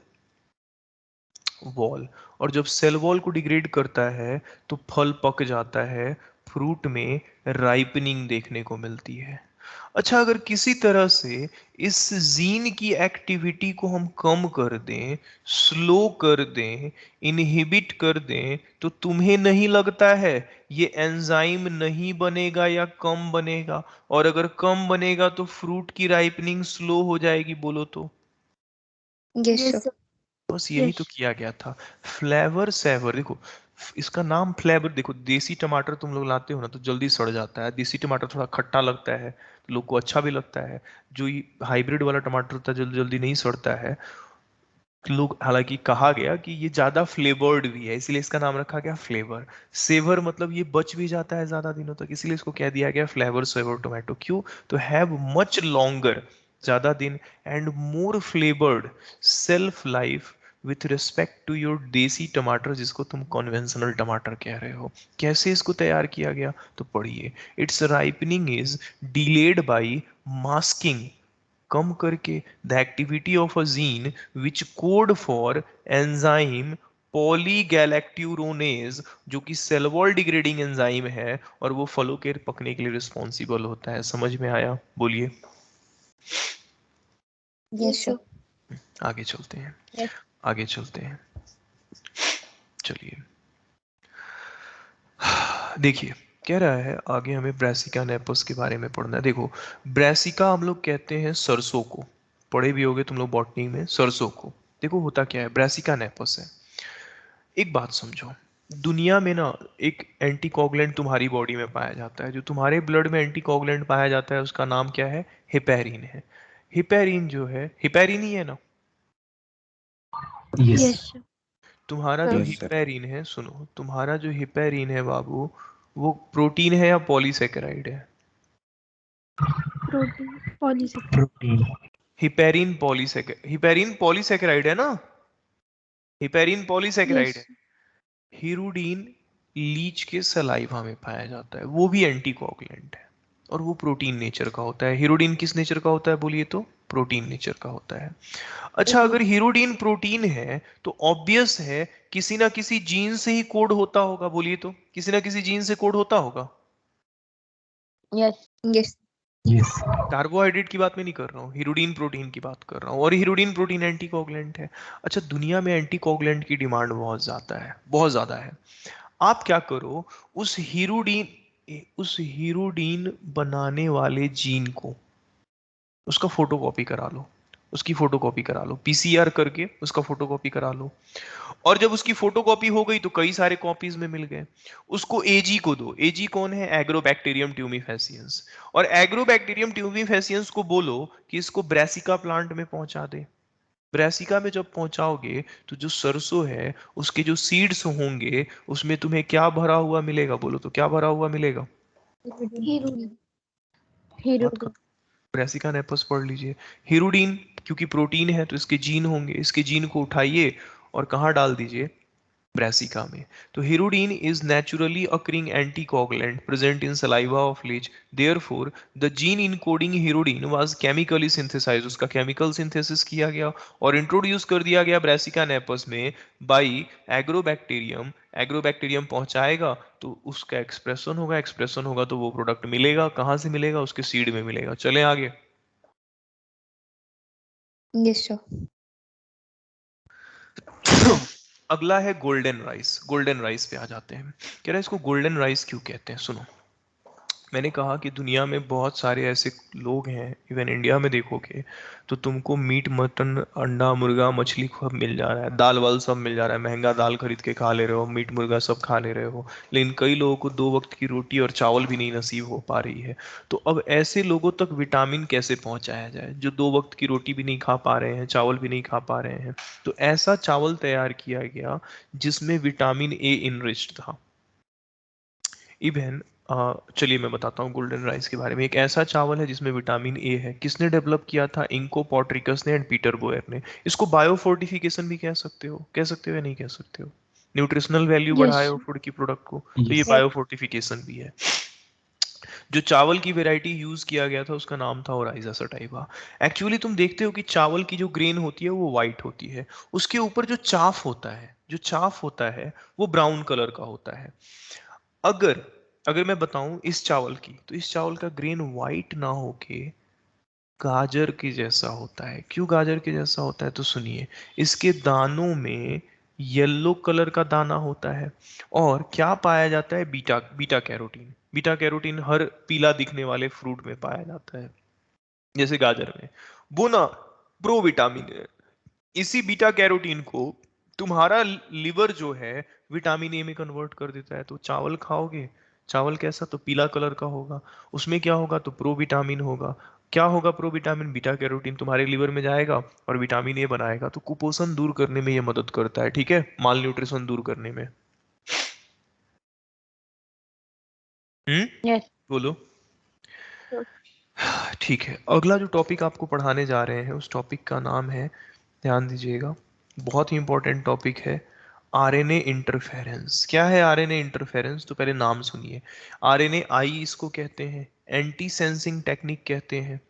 वॉल। और जब सेल वॉल को डिग्रेड करता है तो फल पक जाता है, फ्रूट में राइपनिंग देखने को मिलती है। अच्छा अगर किसी तरह से इस जीन की एक्टिविटी को हम कम कर दें, स्लो कर दें, इनहिबिट कर दें, तो तुम्हें नहीं लगता है ये एंजाइम नहीं बनेगा या कम बनेगा? और अगर कम बनेगा तो फ्रूट की राइपनिंग स्लो हो जाएगी, बोलो तो। Yes, Yes, sir. sir. बस यही तो किया गया था। फ्लेवर सेवर, देखो इसका नाम फ्लेवर, देखो देसी टमाटर तुम लोग लाते हो ना तो जल्दी सड़ जाता है, देसी टमाटर थोड़ा खट्टा लगता है तो लोग को अच्छा भी लगता है। जो ये हाइब्रिड वाला टमाटर होता है जल्दी जल्दी नहीं सड़ता है, लोग, हालांकि कहा गया कि ये ज्यादा फ्लेवर्ड भी है इसलिए इसका नाम रखा गया फ्लेवर। सेवर मतलब ये बच भी जाता है ज्यादा दिनों तक, इसलिए इसको कह दिया गया फ्लेवर सेवर टोमेटो। क्यों, तो हैव मच लॉन्गर, ज्यादा दिन, and more flavoured shelf life with respect to your देसी टमाटर जिसको तुम कन्वेंशनल टमाटर कह रहे हो। कैसे इसको तैयार किया गया, तो पढ़िए। Its ripening is delayed by masking, कम करके the activity of a gene which code for enzyme polygalacturonase, जो कि सेल वॉल डिग्रेडिंग एंजाइम है और वो फलों के पकने के लिए रिस्पॉन्सिबल होता है। समझ में आया, बोलिए। Yes, sir. आगे चलते हैं, Yes. आगे चलते हैं, चलिए। देखिए कह रहा है आगे हमें ब्रासिका नेपस के बारे में पढ़ना है। देखो ब्रासिका हम लोग कहते हैं सरसों को, पढ़े भी होगे तुम लोग बॉटनी में सरसों को। देखो होता क्या है, ब्रासिका नेपस है। एक बात समझो, दुनिया में ना एक एंटीकोगुलेंट तुम्हारी बॉडी में पाया जाता है, जो तुम्हारे ब्लड में एंटीकोगुलेंट पाया जाता है उसका नाम क्या है, हिपैरिन है। हिपैरिन जो है, हिपैरिन ही है ना, Yes. Yes, sir. तुम्हारा जो Yes, sir. हिपैरिन है, सुनो, तुम्हारा जो हिपैरिन है बाबू, वो प्रोटीन है या पॉलीसेकेराइड है? Protein. Polysaccharide. Protein. Heparin polysaccharide है ना, हिपैरिन पॉलीसेकेराइड है। Yes. हिरुडीन लीच के सलाइवा में पाया जाता है, वो भी एंटीकोगुलेंट है और वो प्रोटीन नेचर का होता है। हिरुडीन किस नेचर का होता है बोलिए तो, प्रोटीन नेचर का होता है। अच्छा अगर हिरुडीन प्रोटीन है तो ऑब्वियस है किसी ना किसी जीन से ही कोड होता होगा, बोलिए तो किसी ना किसी जीन से कोड होता होगा। Yes. Yes. Yes. कार्बोहाइड्रेट की बात मैं नहीं कर रहा हूँ, हिरुडीन प्रोटीन की बात कर रहा हूँ, और हिरुडीन प्रोटीन एंटीकोगुलेंट है। अच्छा दुनिया में एंटीकोगुलेंट की डिमांड बहुत ज्यादा है, बहुत ज्यादा है। आप क्या करो, उस हीरोडीन बनाने वाले जीन को, उसका फोटोकॉपी करा लो, उसकी फोटोकॉपी करा लो, पीसीआर करके उसका फोटोकॉपी करा लो। और जब उसकी फोटोकॉपी हो गई तो कई सारे कॉपीज में मिल गए, उसको एजी को दो। एजी कौन है, एग्रोबैक्टीरियम ट्यूमिफेसियंस। और एग्रोबैक्टीरियम ट्यूमिफेसियंस को बोलो कि इसको ब्रासिका प्लांट में पहुंचा दे। ब्रासिका में जब पहुंचाओगे तो जो सरसों है उसके जो सीड्स होंगे उसमें तुम्हें क्या भरा हुआ मिलेगा, बोलो तो क्या भरा हुआ मिलेगा? Hirudin. मत कर, ब्रासिका नेपस पढ़ लीजिए। हिरुडीन क्योंकि प्रोटीन है तो इसके जीन होंगे, इसके जीन को उठाइए और कहाँ डाल दीजिए, ब्रासिका में। तो hirudin is naturally occurring anticoagulant present in saliva of leech, therefore the gene encoding hirudin was chemically synthesize, उसका केमिकल सिंथेसिस किया गया और इंट्रोड्यूस कर दिया गया ब्रासिका नेपस में बाई एग्रोबैक्टीरियम। एग्रोबैक्टीरियम पहुंचाएगा तो उसका एक्सप्रेशन होगा तो वो प्रोडक्ट मिलेगा। कहाँ से मिलेगा? उसके सीड में मिलेगा। चलें आगे। Yes, sir. अगला है गोल्डन राइस। गोल्डन राइस पे आ जाते हैं। कह रहा है इसको गोल्डन राइस क्यों कहते हैं? सुनो, मैंने कहा कि दुनिया में बहुत सारे ऐसे लोग हैं, इवन इंडिया में देखोगे तो तुमको मीट, मटन, अंडा, मुर्गा, मछली सब मिल जा रहा है, दाल वाल सब मिल जा रहा है, महंगा दाल खरीद के खा ले रहे हो, मीट मुर्गा सब खा ले रहे हो, लेकिन कई लोगों को 2 वक्त की रोटी और चावल भी नहीं नसीब हो पा रही है। तो अब ऐसे लोगों तक विटामिन कैसे पहुंचाया जाए जो 2 वक्त की रोटी भी नहीं खा पा रहे हैं, चावल भी नहीं खा पा रहे हैं? तो ऐसा चावल तैयार किया गया जिसमें विटामिन ए इनरिच्ड था। इवन चलिए मैं बताता हूँ गोल्डन राइस के बारे में। एक ऐसा चावल है जिसमें विटामिन ए है। किसने डेवलप किया था? इंको पॉट्रिकस ने एंड पीटर बोयर ने। इसको बायोफोर्टिफिकेशन भी कह सकते हो, कह सकते हो या नहीं कह सकते हो? न्यूट्रिशनल वैल्यू बढ़ाए Yes. हो फूड की प्रोडक्ट को, तो ये Yes. बायोफोर्टिफिकेशन भी है। जो चावल की वैरायटी यूज किया गया था उसका नाम था ओराइजा सटाइवा। एक्चुअली तुम देखते हो कि चावल की जो ग्रेन होती है वो वाइट होती है, उसके ऊपर जो चाफ होता है, वो ब्राउन कलर का होता है। अगर अगर मैं बताऊं इस चावल की, तो इस चावल का ग्रेन वाइट ना होके गाजर के जैसा होता है। क्यों गाजर के जैसा होता है? तो सुनिए, इसके दानों में येलो कलर का दाना होता है और क्या पाया जाता है? Beta beta carotene. Beta carotene हर पीला दिखने वाले फ्रूट में पाया जाता है, जैसे गाजर में। वो ना प्रो विटामिन है। इसी बीटा कैरोटीन को तुम्हारा लिवर जो है विटामिन ए में कन्वर्ट कर देता है। तो चावल खाओगे, चावल कैसा? तो पीला कलर का होगा। उसमें क्या होगा? तो प्रो विटामिन होगा। क्या होगा प्रो विटामिन? बीटा कैरोटीन तुम्हारे लिवर में जाएगा और विटामिन ए बनाएगा। तो कुपोषण दूर करने में ये मदद करता है, ठीक है, माल न्यूट्रिशन दूर करने में। Yes. बोलो। ठीक है, अगला जो टॉपिक आपको पढ़ाने जा रहे हैं उस टॉपिक का नाम है, ध्यान दीजिएगा, बहुत ही इंपॉर्टेंट टॉपिक है, आरएनए इंटरफेरेंस। क्या है आरएनए इंटरफेरेंस? तो पहले नाम सुनिए। आरएनए आई इसको कहते हैं, एंटी सेंसिंग टेक्निक कहते हैं।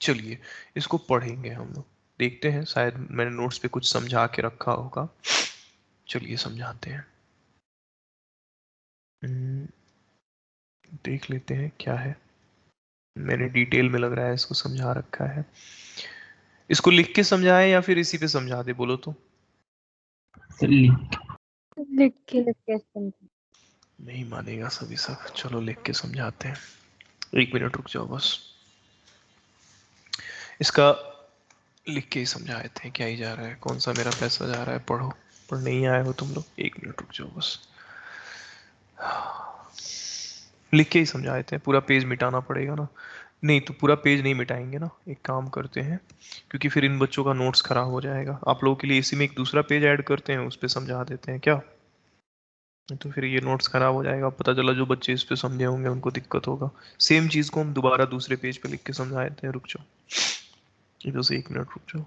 चलिए इसको पढ़ेंगे हम लोग, देखते हैं, शायद मैंने नोट्स पे कुछ समझा के रखा होगा। चलिए समझाते हैं। हम्म, देख लेते हैं क्या है। मैंने डिटेल में लग रहा है इसको समझा रखा है। इसको लिख के समझाएं या फिर इसी पे समझा दे? बोलो तो। Sir, लिख के समझ। नहीं मानेगा सभी सब। चलो लिख के समझाते हैं। 1 मिनट रुक जाओ बस, इसका लिख के ही समझा देते हैं। क्या ही जा रहा है, कौन सा मेरा पैसा जा रहा है? पढ़ो, पर नहीं आए हो तुम लोग। 1 मिनट रुक जाओ बस, लिख के ही समझा देते हैं। पूरा पेज मिटाना पड़ेगा ना? नहीं तो पूरा पेज नहीं मिटाएंगे ना, एक काम करते हैं, क्योंकि फिर इन बच्चों का नोट्स खराब हो जाएगा। आप लोगों के लिए इसी में एक दूसरा पेज ऐड करते हैं, उस पर समझा देते हैं क्या? तो फिर ये नोट्स खराब हो जाएगा, पता चला जो बच्चे इस पे समझे होंगे उनको दिक्कत होगा। सेम चीज को हम दोबारा दूसरे पेज पे लिख के समझा देते हैं। रुक जाओ, इधर से 1 मिनट रुक जाओ।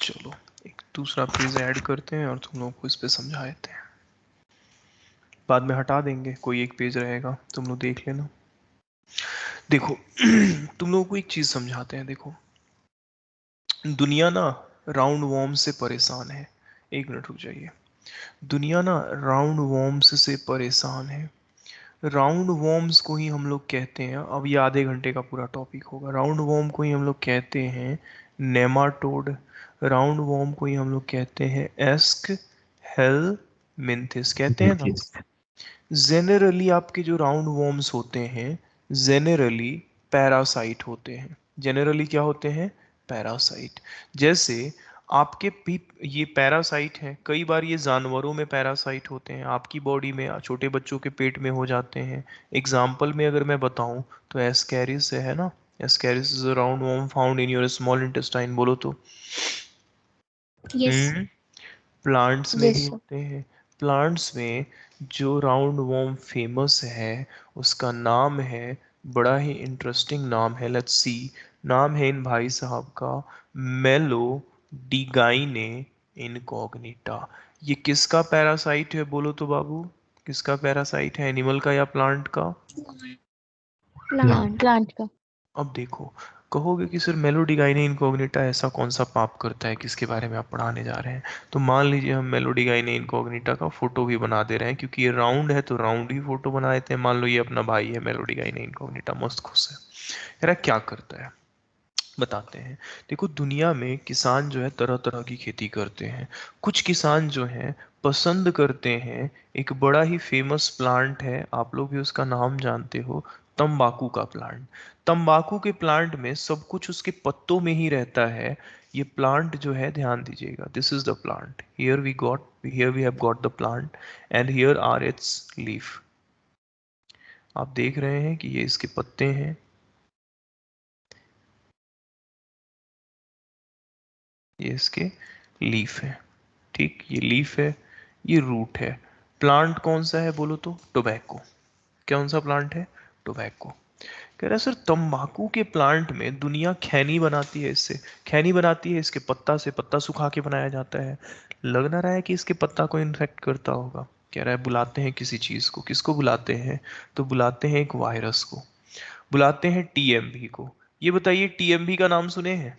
चलो एक दूसरा पेज ऐड करते हैं और तुम लोगों को इस पे समझा देते हैं। बाद में हटा देंगे, कोई एक पेज रहेगा, तुम लोग देख लेना। देखो तुम लोगों को एक चीज समझाते हैं। देखो, दुनिया ना राउंड वॉर्म से परेशान है। 1 मिनट रुक जाइए। दुनिया ना राउंड वॉर्म्स से परेशान है। राउंड वॉर्म्स को ही हम लोग कहते हैं, अब ये आधे घंटे का पूरा टॉपिक होगा। राउंड वॉर्म को ही हम लोग कहते हैं नेमाटोड। राउंड वॉर्म को ही हम लोग कहते हैं एस्क हेलमिंथिस, कहते हैं ना। yes. जेनरली आपके जो राउंड वॉर्म्स होते हैं जेनरली पैरासाइट होते हैं। जेनरली क्या होते हैं? पैरासाइट। जैसे आपके भी ये पैरासाइट हैं, कई बार ये जानवरों में पैरासाइट होते हैं, आपकी बॉडी में, छोटे बच्चों के पेट में हो जाते हैं। एग्जाम्पल में अगर मैं बताऊं तो एस्कैरिस है ना, Ascaris is a round worm found in your small intestine, बोलो तो। Yes. प्लांट्स में Yes, ही sir. होते हैं। प्लांट्स में जो राउंड वर्म फेमस है उसका नाम है, बड़ा ही इंटरेस्टिंग नाम है, लेट्स सी। नाम है इन भाई साहब का मेलोडिगाइने इनकॉग्निटा। ये किसका पैरासाइट है बोलो तो बाबू, किसका पैरासाइट है, एनिमल का या प्लांट का? Plant. प्लांट का। अब देखो, कहोगे कि सर मेलोडिगाइने इनकॉग्निटा ऐसा कौन सा पाप करता है, किसके बारे में आप पढ़ाने जा रहे हैं? तो मान लीजिए हम मेलोडिगाइने इनकॉग्निटा का फोटो भी बना दे रहे हैं, क्योंकि ये राउंड है तो राउंड ही फोटो बना देते हैं। मान लो ये अपना भाई है मेलोडिगाइने इनकॉग्निटा, मस्त खुश है। कह रहा है क्या करता है, बताते हैं। देखो, दुनिया में किसान जो है तरह तरह की खेती करते हैं। कुछ किसान जो हैं पसंद करते हैं, एक बड़ा ही फेमस प्लांट है, आप लोग भी उसका नाम जानते हो, तंबाकू का प्लांट। तंबाकू के प्लांट में सब कुछ उसके पत्तों में ही रहता है। ये प्लांट जो है, ध्यान दीजिएगा, this is the plant, here we have got the plant and here are its leaf. आप देख रहे हैं कि ये इसके पत्ते हैं, ये इसके लीफ है, ठीक, ये लीफ है, ये रूट है। प्लांट कौन सा है बोलो तो, टोबैको। कौन सा प्लांट है? टोबैको। कह रहा है सर तंबाकू के प्लांट में दुनिया खैनी बनाती है, इससे खैनी बनाती है, इसके पत्ता से, पत्ता सुखा के बनाया जाता है। लग ना रहा है कि इसके पत्ता को इन्फेक्ट करता होगा? कह रहा है बुलाते हैं किसी चीज को, किसको बुलाते हैं? तो बुलाते हैं एक वायरस को, बुलाते हैं टीएमवी को। ये बताइए, टीएमवी का नाम सुने हैं?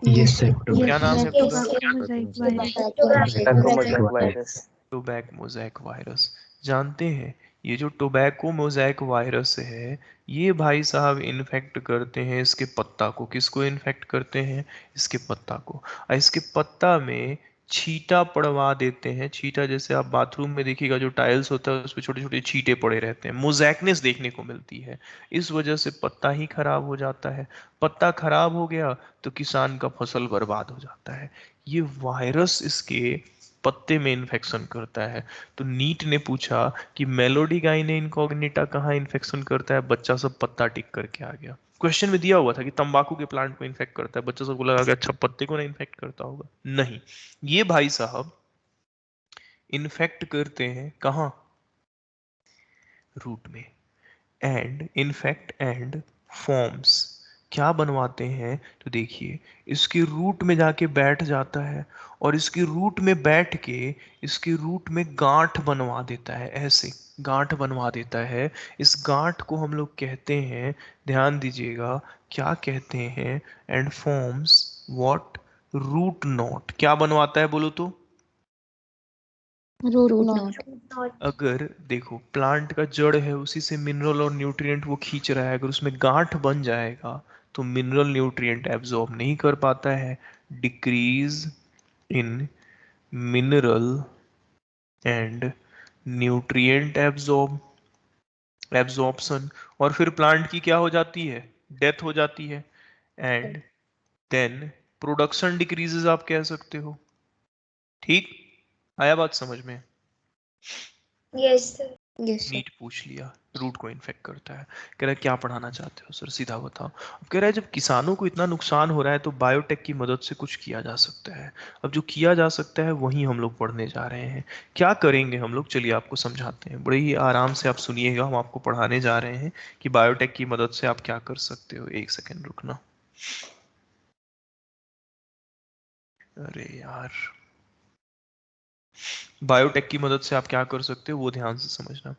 Yes, Yes, sir. sir. क्या नाम है Yes. पूरा? Mosaic virus. Tobacco virus. Tobacco mosaic virus. जानते हैं, ये जो टोबैको मोज़ैक वायरस है, ये भाई साहब इन्फेक्ट करते हैं इसके पत्ता को। किसको इन्फेक्ट करते हैं? इसके पत्ता को। और इसके पत्ता में छींटा पड़वा देते हैं। छींटा जैसे आप बाथरूम में देखिएगा, जो टाइल्स होता है उस पर छोटे छोटे छींटे पड़े रहते हैं, मोज़ैकनेस देखने को मिलती है। इस वजह से पत्ता ही खराब हो जाता है। पत्ता खराब हो गया तो किसान का फसल बर्बाद हो जाता है। ये वायरस इसके पत्ते में इन्फेक्शन करता है। तो नीट ने पूछा कि मेलोडिगाइने इनकॉग्निटा कहाँ इन्फेक्शन करता है, बच्चा सब पत्ता टिक करके आ गया। क्वेश्चन में दिया हुआ था कि तंबाकू के प्लांट को इन्फेक्ट करता है, बच्चा सब को लगा कि अच्छा पत्ते को नहीं इन्फेक्ट करता होगा। नहीं, ये भाई साहब इन्फेक्ट करते हैं कहाँ? रूट में। एंड इनफेक्ट एंड फॉर्म्स, क्या बनवाते हैं? तो देखिए, इसकी रूट में जाके बैठ जाता है, और इसकी रूट में बैठ के इसकी रूट में गांठ बनवा देता है, ऐसे गांठ बनवा देता है। इस गांठ को हम लोग कहते हैं, ध्यान दीजिएगा, क्या कहते हैं? And forms what? Root knot. क्या बनवाता है बोलो तो? Root Root knot. knot. Not. अगर देखो, प्लांट का जड़ है, उसी से मिनरल और न्यूट्रिएंट वो खींच रहा है, अगर उसमें गांठ बन जाएगा तो मिनरल न्यूट्रिएंट एब्जॉर्ब नहीं कर पाता है। Decrease in mineral and nutrient absorption, और फिर प्लांट की क्या हो जाती है? डेथ हो जाती है। एंड देन प्रोडक्शन डिक्रीजेस, आप कह सकते हो। ठीक, आया बात समझ में? Yes, sir. Yes, sir. NEET पूछ लिया, रूट को इन्फेक्ट करता है। कह रहा है क्या पढ़ाना चाहते हो सर, सीधा बताओ। अब कह रहा है जब किसानों को इतना नुकसान हो रहा है तो बायोटेक की मदद से कुछ किया जा सकता है। अब जो किया जा सकता है वही हम लोग पढ़ने जा रहे हैं। क्या करेंगे हम लोग, चलिए आपको समझाते हैं, बड़े ही आराम से आप सुनिएगा। हम आपको पढ़ाने जा रहे हैं कि बायोटेक की मदद से आप क्या कर सकते हो। एक सेकेंड रुकना। अरे यार, बायोटेक की मदद से आप क्या कर सकते हो वो ध्यान से समझना।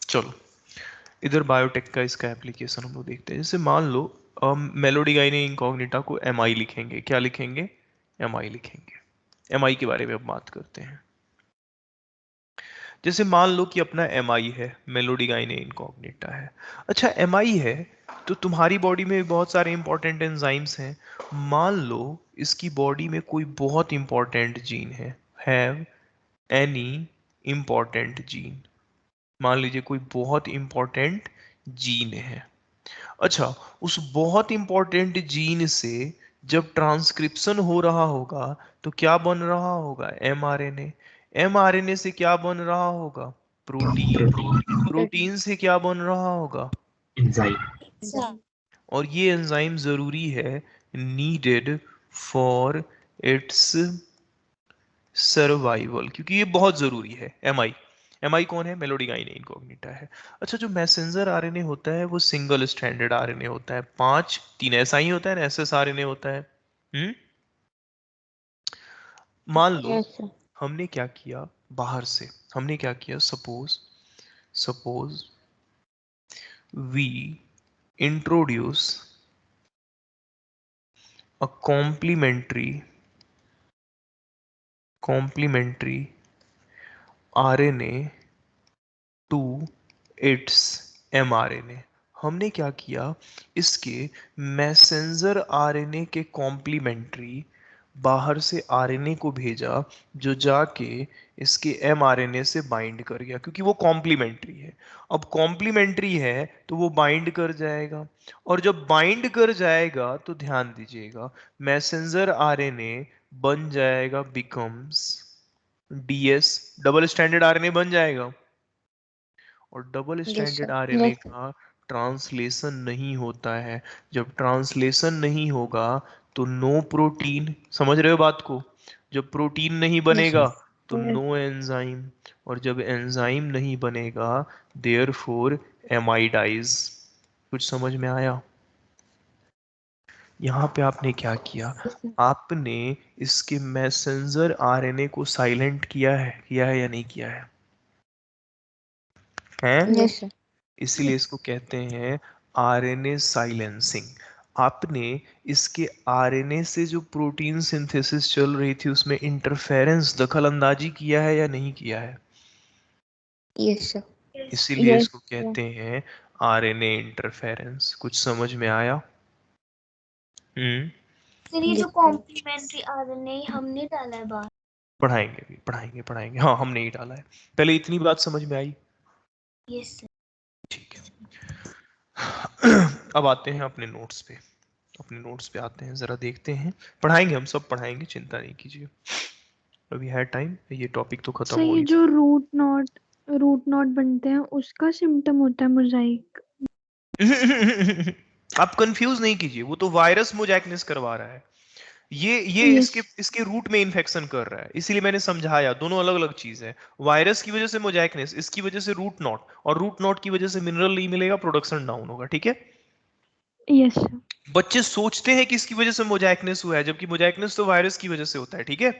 चलो, इधर बायोटेक का इसका एप्लीकेशन हम लोग देखते हैं। जैसे मान लो मेलोडिगाइने इनकॉग्निटा को एम आई लिखेंगे। क्या लिखेंगे? एम आई लिखेंगे। एम आई के बारे में अब बात करते हैं। जैसे मान लो कि अपना एम आई है, मेलोडिगाइने इनकॉग्निटा है। अच्छा, एम आई है तो तुम्हारी बॉडी में बहुत सारे इंपॉर्टेंट एंजाइम्स हैं। मान लो इसकी बॉडी में कोई बहुत इंपॉर्टेंट जीन है, हैव एनी इंपॉर्टेंट जीन। मान लीजिए कोई बहुत इंपॉर्टेंट जीन है। अच्छा, उस बहुत इंपॉर्टेंट जीन से जब ट्रांसक्रिप्शन हो रहा होगा तो क्या बन रहा होगा? एमआरएनए। एमआरएनए से क्या बन रहा होगा? प्रोटीन। protein, प्रोटीन से क्या बन रहा होगा? enzyme, और ये एंजाइम जरूरी है, नीडेड फॉर इट्स सर्वाइवल, क्योंकि ये बहुत जरूरी है। एमआई, एमआई कौन है? मेलोडिगाइन इनकॉग्निटा है। अच्छा, जो मैसेंजर आरएनए होता है वो सिंगल स्ट्रैंडेड आरएनए होता है, 5 3 ऐसा ही होता है ना, एसएस आरएनए होता है। मान लो यस सर। हमने क्या किया, बाहर से हमने क्या किया, suppose suppose we introduce a complementary RNA to its mRNA. हमने क्या किया, इसके मैसेंजर आरएनए के कॉम्प्लीमेंट्री बाहर से आरएनए को भेजा, जो जाके इसके एमआरएनए से बाइंड कर गया, क्योंकि वो कॉम्प्लीमेंट्री है। अब कॉम्प्लीमेंट्री है तो वो बाइंड कर जाएगा, और जब बाइंड कर जाएगा तो ध्यान दीजिएगा, मैसेंजर आरएनए बन जाएगा, becomes DS, double standard RNA बन जाएगा। और double yes standard sir. RNA yes sir. का ट्रांसलेशन नहीं होता है। जब ट्रांसलेशन नहीं होगा तो नो प्रोटीन, समझ रहे हो बात को? जब प्रोटीन नहीं यस बनेगा सर। तो नो एंजाइम, और जब एंजाइम नहीं बनेगा देयरफॉर एमाइडाइज। कुछ समझ में आया? यहाँ पे आपने क्या किया, आपने इसके मैसेंजर आरएनए को साइलेंट किया है या नहीं किया है? हैं? Yes sir. इसीलिए इसको कहते हैं आरएनए साइलेंसिंग। आपने इसके आरएनए से जो प्रोटीन सिंथेसिस चल रही थी उसमें इंटरफेरेंस, दखल अंदाजी किया है या नहीं किया है? Yes sir. इसीलिए यस इसको कहते हैं आरएनए इंटरफेरेंस। कुछ समझ में आया? सर ये यस जो कॉम्प्लीमेंट्री आरएनए हमने डाला है बाहर। पढ़ाएंगे भी, पढ़ाएंगे। हाँ, हमने ही डाला है। पहले इतनी बात समझ में आई? Yes sir. ठीक है। अब आते हैं अपने नोट्स पे, अपने नोट्स पे आते हैं, जरा देखते हैं। पढ़ाएंगे, हम सब पढ़ाएंगे, चिंता नहीं कीजिए, अभी है टाइम, ये टॉपिक तो खत्म सर हो ये ही जो रूट नॉट बनते हैं उसका सिम्टम होता है मोजाइक। आप कंफ्यूज नहीं कीजिए, वो तो वायरस मोजैक्नेस करवा रहा है। ये यस। इसके इसके रूट में इन्फेक्शन कर रहा है, इसीलिए मैंने समझाया, दोनों अलग अलग चीज है। वायरस की वजह से मोजैक्नेस, इसकी वजह से रूट नॉट, और रूट नॉट की वजह से मिनरल नहीं मिलेगा, प्रोडक्शन डाउन होगा। ठीक है? Yes sir. बच्चे सोचते हैं कि इसकी वजह से मोजैक्नेस हुआ है, जबकि मोजैक्नेस तो वायरस की वजह से होता है। ठीक है?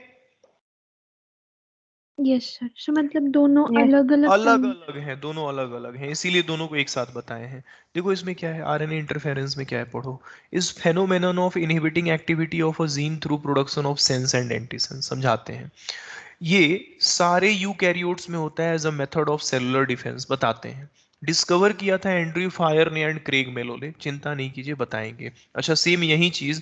Yes sir. सो मतलब दोनों यस। अलग अलग अलग टर्म। अलग हैं, दोनों अलग अलग हैं, इसीलिए दोनों को एक साथ बताए हैं। देखो इसमें क्या है, आरएनए इंटरफेरेंस में क्या है, पढ़ो। इस phenomenon of inhibiting activity of a gene through production of sense and antisense, समझाते हैं। ये सारे यूकैरियोट्स में होता है as a method of cellular defence, बताते हैं। डिस्कवर किया था एंड्रयू फायर ने एंड क्रेग मेलोले, चिंता नहीं कीजिए, बताएंगे। अच्छा, सेम यही चीज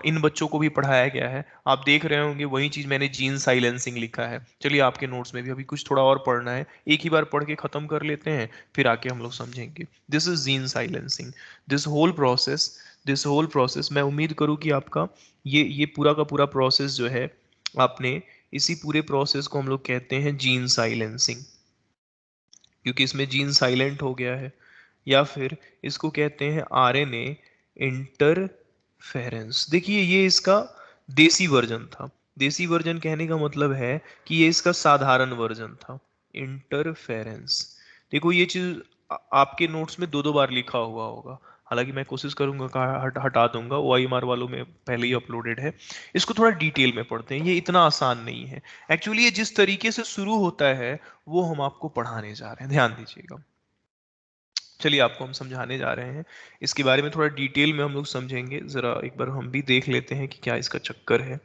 इन बच्चों को भी पढ़ाया गया है, आप देख रहे होंगे, वही चीज मैंने जीन साइलेंसिंग लिखा है। चलिए आपके नोट्स में भी अभी कुछ थोड़ा और पढ़ना है, एक ही बार पढ़ के खत्म कर लेते हैं, फिर आके हम लोग समझेंगे। This is gene silencing. This whole process, this whole process, मैं उम्मीद करूँ कि आपका ये पूरा का पूरा प्रोसेस जो है, आपने इसी पूरे प्रोसेस को हम लोग कहते हैं जीन साइलेंसिंग, क्योंकि इसमें जीन साइलेंट हो गया है। या फिर इसको कहते हैं आरएनए इंटरफेरेंस। देखिए ये इसका देसी वर्जन था, देसी वर्जन कहने का मतलब है कि ये इसका साधारण वर्जन था, इंटरफेरेंस। देखो ये चीज आपके नोट्स में दो दो बार लिखा हुआ होगा, हालांकि मैं कोशिश करूंगा कि हटा दूंगा, OIMR वालों में पहले ही अपलोडेड है। इसको थोड़ा डिटेल में पढ़ते हैं, ये इतना आसान नहीं है। एक्चुअली ये जिस तरीके से शुरू होता है वो हम आपको पढ़ाने जा रहे हैं, ध्यान दीजिएगा। चलिए आपको हम समझाने जा रहे हैं, इसके बारे में थोड़ा डिटेल में हम लोग समझेंगे। जरा एक बार हम भी देख लेते हैं कि क्या इसका चक्कर है।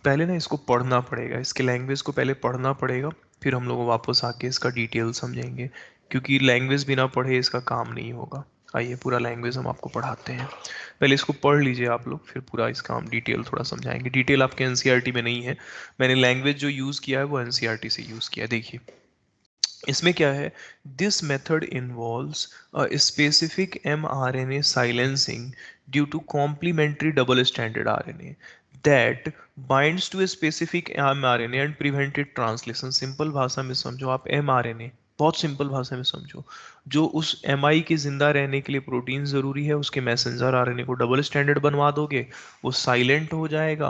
पहले ना इसको पढ़ना पड़ेगा, इसके लैंग्वेज को पहले पढ़ना पड़ेगा, फिर हम लोग वापस आके इसका डिटेल समझेंगे, क्योंकि लैंग्वेज बिना पढ़े इसका काम नहीं होगा। आइए पूरा लैंग्वेज हम आपको पढ़ाते हैं। पहले इसको पढ़ लीजिए आप लोग, फिर पूरा इसका हम डिटेल थोड़ा समझाएंगे। डिटेल आपके एनसीईआरटी में नहीं है, मैंने लैंग्वेज जो यूज़ किया है वो एनसीईआरटी से यूज़ किया है। देखिए इसमें क्या है, this method involves a specific mRNA silencing due to complementary double standard RNA that binds to a specific mRNA and prevented translation। Simple भाषा में समझो आप, mRNA बहुत सिंपल भाषा में समझो, जो उस mi के जिंदा रहने के लिए प्रोटीन जरूरी है, उसके मैसेंजर आरएनए को डबल स्टैंडर्ड बनवा दोगे, वो साइलेंट हो जाएगा।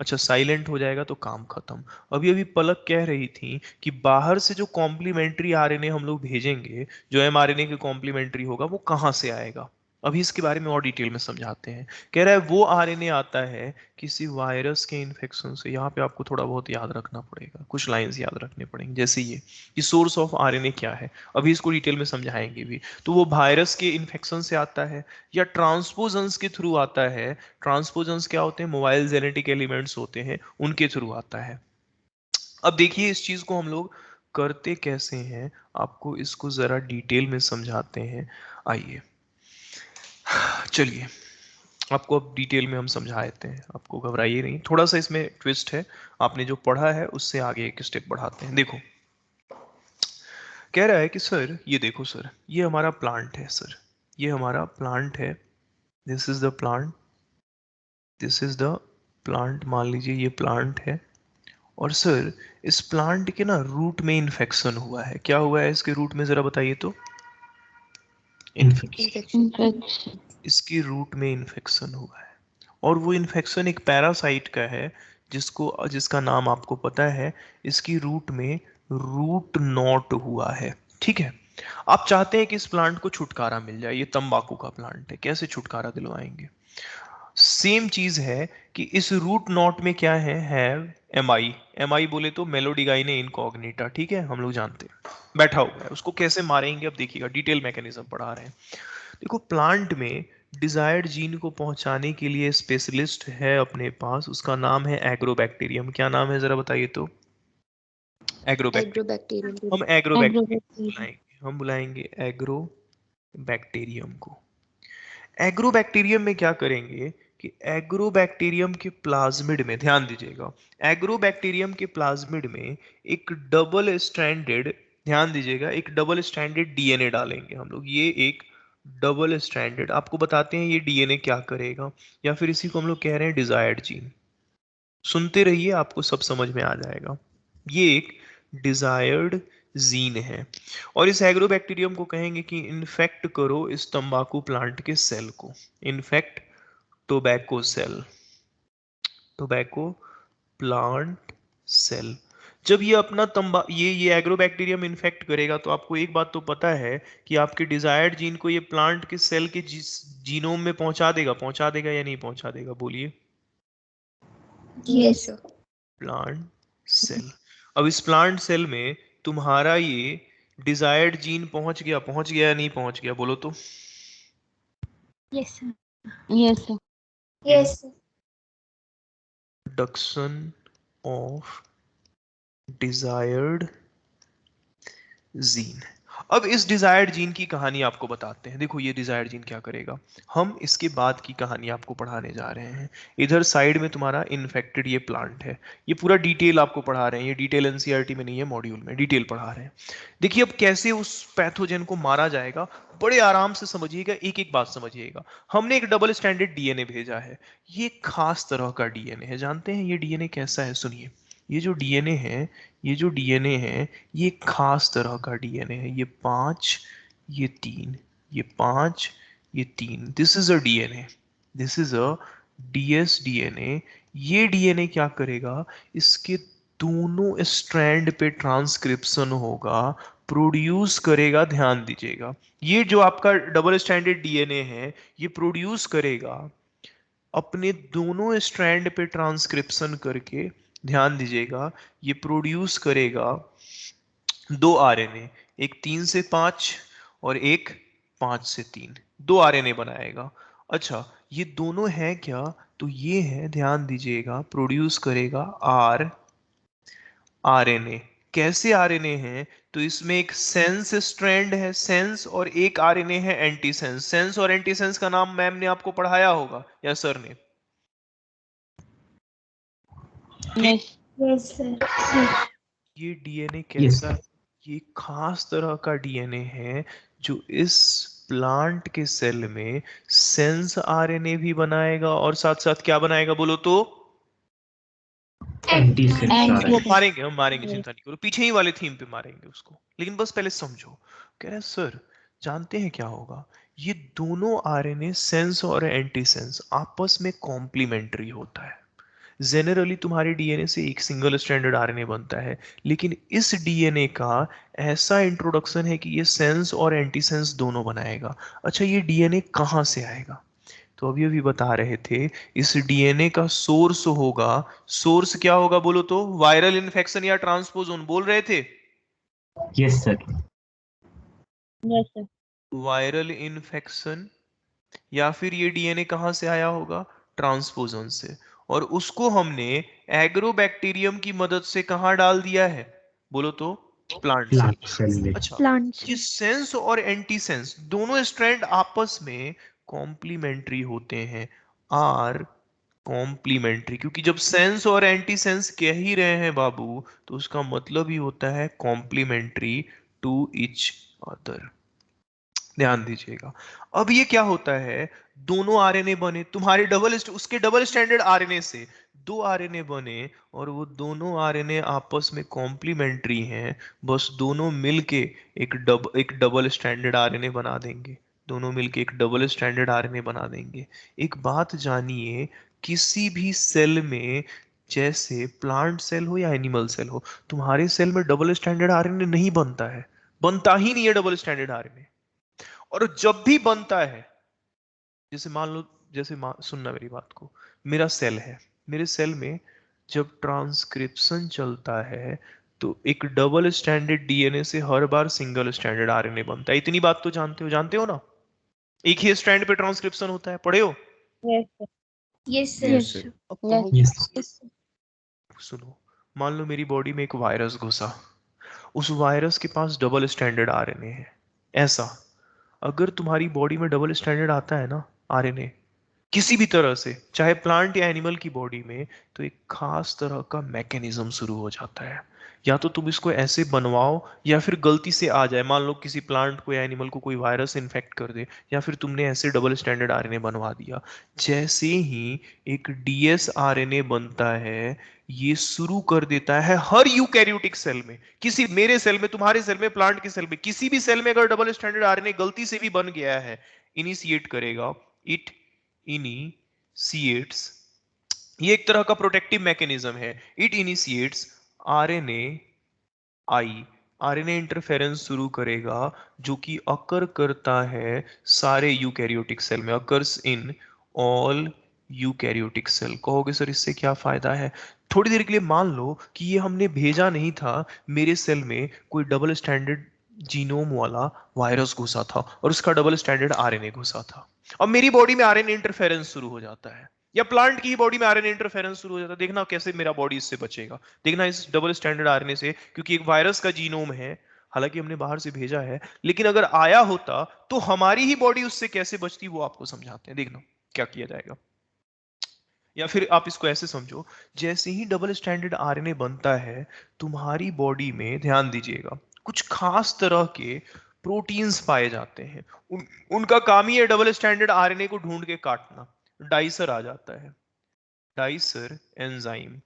अच्छा साइलेंट हो जाएगा तो काम खत्म। अभी अभी पलक कह रही थी कि बाहर से जो कॉम्प्लीमेंट्री आरएनए हम लोग भेजेंगे, जो एमआरएनए के कॉम्प्लीमेंट्री होगा, वो कहाँ से आएगा, अभी इसके बारे में और डिटेल में समझाते हैं। कह रहा है वो आरएनए आता है किसी वायरस के इन्फेक्शन से। यहाँ पे आपको थोड़ा बहुत याद रखना पड़ेगा, कुछ लाइंस याद रखने पड़ेंगे, जैसे ये कि सोर्स ऑफ आरएनए क्या है, अभी इसको डिटेल में समझाएंगे भी। तो वो वायरस के इन्फेक्शन से आता है या ट्रांसपोजन्स के थ्रू आता है। ट्रांसपोजन्स क्या होते हैं, मोबाइल जेनेटिक एलिमेंट्स होते हैं, उनके थ्रू आता है। अब देखिए इस चीज को हम लोग करते कैसे हैं, आपको इसको जरा डिटेल में समझाते हैं। आइए चलिए आपको अब डिटेल में हम समझा देते हैं, आपको घबराइए नहीं, थोड़ा सा इसमें ट्विस्ट है, आपने जो पढ़ा है उससे आगे एक स्टेप बढ़ाते हैं। देखो कह रहा है कि सर ये देखो सर, ये हमारा प्लांट है सर, ये हमारा प्लांट है, this is the plant, this is the plant, मान लीजिए ये प्लांट है। और सर इस प्लांट के ना रूट में इन्फेक्शन हुआ है, क्या हुआ है इसके रूट में जरा बताइए तो, इन्फेक्शन, Infection. इसकी रूट में इन्फेक्शन हुआ है। और वो इन्फेक्शन एक पैरासाइट का है, जिसको जिसका नाम आपको पता है, इसकी रूट में रूट नॉट हुआ है। ठीक है, आप चाहते हैं कि इस प्लांट को छुटकारा मिल जाए, ये तंबाकू का प्लांट है, कैसे छुटकारा दिलवाएंगे। सेम चीज है कि इस रूट नॉट में क्या है एमआई, एमआई बोले तो मेलोडिगाइने इनकॉग्निटा, ठीक है हम लोग जानते हैं, बैठा हुआ है, उसको कैसे मारेंगे अब देखिएगा, डिटेल मैकेनिज्म पढ़ा रहे हैं। देखो प्लांट में डिजायर्ड जीन को पहुंचाने के लिए स्पेशलिस्ट है अपने पास, उसका नाम है एग्रोबैक्टीरियम। क्या नाम है जरा बताइए तो, एग्रोबैक्टीरियम। Agrobacterium. हम एग्रोबैक्टीरियम Agrobacterium. बुलाएंगे, हम बुलाएंगे एग्रोबैक्टीरियम को। एग्रोबैक्टीरियम में क्या करेंगे कि एग्रोबैक्टीरियम के प्लाज्मिड में, ध्यान दीजिएगा, एग्रोबैक्टीरियम के प्लाज्मिड में एक डबल स्ट्रैंडेड, ध्यान दीजिएगा, एक डबल स्ट्रैंडेड डीएनए डालेंगे हम लोग। ये एक डबल स्ट्रैंडेड, आपको बताते हैं ये डीएनए क्या करेगा, या फिर इसी को हम लोग कह रहे हैं डिजायर्ड जीन। सुनते रहिए आपको सब समझ में आ जाएगा। ये एक डिजायर्ड जीन है, और इस एग्रोबैक्टीरियम को कहेंगे कि इन्फेक्ट करो इस तंबाकू प्लांट के सेल को, infect tobacco cell, tobacco plant cell. जब ये अपना ये एग्रोबैक्टीरियम इन्फेक्ट करेगा, तो आपको एक बात तो पता है कि आपके डिजायर्ड जीन को ये प्लांट के सेल के जीनोम में पहुंचा देगा या नहीं पहुंचा देगा, बोलिए। Yes, sir. प्लांट सेल, अब इस प्लांट सेल में तुम्हारा ये डिजायर्ड जीन पहुंच गया या नहीं पहुंच गया, बोलो तो। Yes, sir. Yes, sir. Yes, sir. Production of desired gene। अब इस डिजायर्ड जीन की कहानी आपको बताते हैं। देखो ये डिजायर्ड जीन क्या करेगा, हम इसके बाद की कहानी आपको पढ़ाने जा रहे हैं। इधर साइड में तुम्हारा इन्फेक्टेड ये प्लांट है, ये पूरा डिटेल आपको पढ़ा रहे हैं, ये डिटेल एनसीईआरटी में नहीं है, मॉड्यूल में डिटेल पढ़ा रहे हैं। देखिए अब कैसे उस पैथोजन को मारा जाएगा, बड़े आराम से समझिएगा, एक एक बात समझिएगा। हमने एक डबल स्टैंडर्ड डीएनए भेजा है, ये खास तरह का डीएनए है। जानते हैं ये डीएनए कैसा है, सुनिए, ये जो डीएनए है, ये जो डीएनए है, ये खास तरह का डीएनए है। ये 5, ये 3, ये 5, ये 3, this is a DNA, this is a DS DNA. ये डीएनए क्या करेगा, इसके दोनों स्ट्रैंड पे ट्रांसक्रिप्शन होगा, प्रोड्यूस करेगा, ध्यान दीजिएगा, ये जो आपका डबल स्टैंडर्ड डीएनए है, ये प्रोड्यूस करेगा अपने दोनों स्ट्रैंड पे ट्रांसक्रिप्शन करके, ध्यान दीजिएगा, ये प्रोड्यूस करेगा 2 आरएनए, एक 3 से 5 और एक 5 से 3, 2 आरएनए बनाएगा। अच्छा ये दोनों है क्या, तो ये है, ध्यान दीजिएगा, प्रोड्यूस करेगा आरएनए, कैसे आरएनए हैं? तो इसमें एक सेंस स्ट्रैंड है, सेंस, और एक आरएनए है एंटी सेंस। सेंस और एंटी सेंस का नाम मैम ने आपको पढ़ाया होगा या सर ने? ठीक। Yes, sir. ये डीएनए Yes, कैसा sir. है? ये खास तरह का डीएनए है जो इस प्लांट के सेल में सेंस आरएनए भी बनाएगा और साथ साथ क्या बनाएगा बोलो तो? Anti-sense RNA. मारेंगे, हम मारेंगे, चिंता नहीं करो, पीछे ही वाले थीम पे मारेंगे उसको, लेकिन बस पहले समझो। कह रहे हैं सर जानते हैं क्या होगा? ये दोनों आरएनए सेंस और एंटी सेंस आपस में कॉम्प्लीमेंट्री होता है। जनरली तुम्हारे डीएनए से एक सिंगल स्ट्रैंडेड आरएनए बनता है, लेकिन इस डीएनए का ऐसा इंट्रोडक्शन है कि ये सेंस और एंटी सेंस दोनों बनाएगा। अच्छा, ये डीएनए कहाँ से आएगा? तो अभी अभी बता रहे थे, इस डीएनए का सोर्स होगा। सोर्स क्या होगा बोलो तो? वायरल इन्फेक्शन या ट्रांसपोजोन, बोल रहे थे? Yes, sir. वायरल इन्फेक्शन, या फिर ये डीएनए कहां से आया होगा? ट्रांसपोजन से। और उसको हमने एग्रोबैक्टीरियम की मदद से कहां डाल दिया है बोलो तो? Plant cell. Plant cell में. अच्छा, प्लांट्स ये में। सेंस और एंटी सेंस दोनों स्ट्रैंड आपस में कॉम्प्लीमेंट्री होते हैं। आर कॉम्प्लीमेंट्री, क्योंकि जब सेंस और एंटी सेंस कह ही रहे हैं बाबू, तो उसका मतलब ही होता है कॉम्प्लीमेंट्री टू इच अदर। ध्यान दीजिएगा। अब ये क्या होता है, दोनों आरएनए बने, तुम्हारे उसके डबल स्टैंडर्ड आरएनए से दो आरएनए बने, और वो दोनों आरएनए आपस में कॉम्प्लीमेंट्री हैं। बस दोनों मिलके एक डबल स्टैंडर्ड आरएनए बना देंगे। दोनों मिलके एक डबल स्टैंडर्ड आरएनए बना देंगे। एक बात जानिए, किसी भी सेल में, जैसे प्लांट सेल हो या एनिमल सेल हो, तुम्हारे सेल में डबल स्टैंडर्ड आरएनए नहीं बनता है, बनता ही नहीं है डबल स्टैंडर्ड आरएनए। और जब भी बनता है, जैसे मान लो, सुनना मेरी बात को, मेरा सेल है, मेरे सेल में जब ट्रांसक्रिप्शन चलता है, तो एक डबल स्टैंडर्ड डीएनए से हर बार सिंगल स्टैंडर्ड आरएनए बनता है। इतनी बात तो जानते हो ना? एक ही स्ट्रैंड पे ट्रांसक्रिप्शन होता है, पढ़े हो? Yes, sir. Yes sir. अब कहो, Yes. Yes, sir. सुनो, मान लो मेरी बॉडी में एक वायरस घुसा, उस वायरस के पास डबल स्टैंडर्ड आरएनए है। ऐसा अगर तुम्हारी बॉडी में डबल स्टैंडर्ड आता है ना आरएनए, किसी भी तरह से, चाहे प्लांट या एनिमल की बॉडी में, तो एक खास तरह का मैकेनिज्म शुरू हो जाता है। या तो तुम इसको ऐसे बनवाओ, या फिर गलती से आ जाए, मान लो किसी प्लांट को या एनिमल को कोई वायरस इन्फेक्ट कर दे, या फिर तुमने ऐसे डबल स्टैंडर्ड आरएनए बनवा दिया। जैसे ही एक डीएस आरएनए बनता है, ये शुरू कर देता है हर यूकैरियोटिक सेल में, किसी, मेरे सेल में, तुम्हारे सेल में, प्लांट के सेल में, किसी भी सेल में अगर डबल स्टैंडर्ड आरएनए गलती से भी बन गया है, इनिशिएट करेगा, इट इनिशिएट्स, ये एक तरह का प्रोटेक्टिव मैकेनिज्म है, it initiates RNA I, RNA interference शुरू करेगा, जो कि अकर करता है सारे यूकैरियोटिक सेल में, occurs in all eukaryotic cell. कहोगे सर इससे क्या फायदा है? थोड़ी देर के लिए मान लो कि ये हमने भेजा नहीं था, मेरे सेल में कोई डबल स्टैंडर्ड जीनोम वाला वायरस घुसा था और उसका डबल स्टैंडर्ड आरएनए घुसा था। अब मेरी बॉडी में आरएनए इंटरफेरेंस शुरू हो जाता है, या प्लांट की बॉडी में आरएनए इंटरफेरेंस शुरू हो जाता है। देखना कैसे मेरा बॉडी इससे बचेगा, देखना इस डबल स्टैंडर्ड आरएनए से, क्योंकि एक वायरस का जीनोम है, हालांकि हमने बाहर से भेजा है, लेकिन अगर आया होता तो हमारी ही बॉडी उससे कैसे बचती, वो आपको समझाते हैं। देखना क्या किया जाएगा। या फिर आप इसको ऐसे समझो, जैसे ही डबल स्टैंडर्ड आरएनए बनता है, तुम्हारी बॉडी में, ध्यान दीजिएगा, कुछ खास तरह के प्रोटीन्स पाए जाते हैं। उनका काम ही है डबल स्टैंडर्ड आरएनए को ढूंढ के काटना। डाइसर आ जाता है, डाइसर एंजाइम।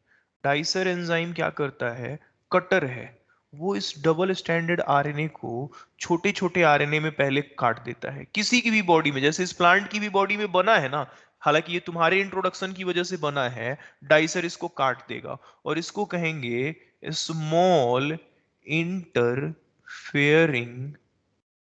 डाइसर एंजाइम क्या करता है? कटर है, वो इस डबल स्टैंडर्ड आरएनए को छोटे छोटे आरएनए में पहले काट देता है। किसी की भी बॉडी में, जैसे इस प्लांट की भी बॉडी में बना है ना, हालांकि ये तुम्हारे इंट्रोडक्शन की वजह से बना है, डाइसर इसको काट देगा और इसको कहेंगे स्मॉल इंटरफेयरिंग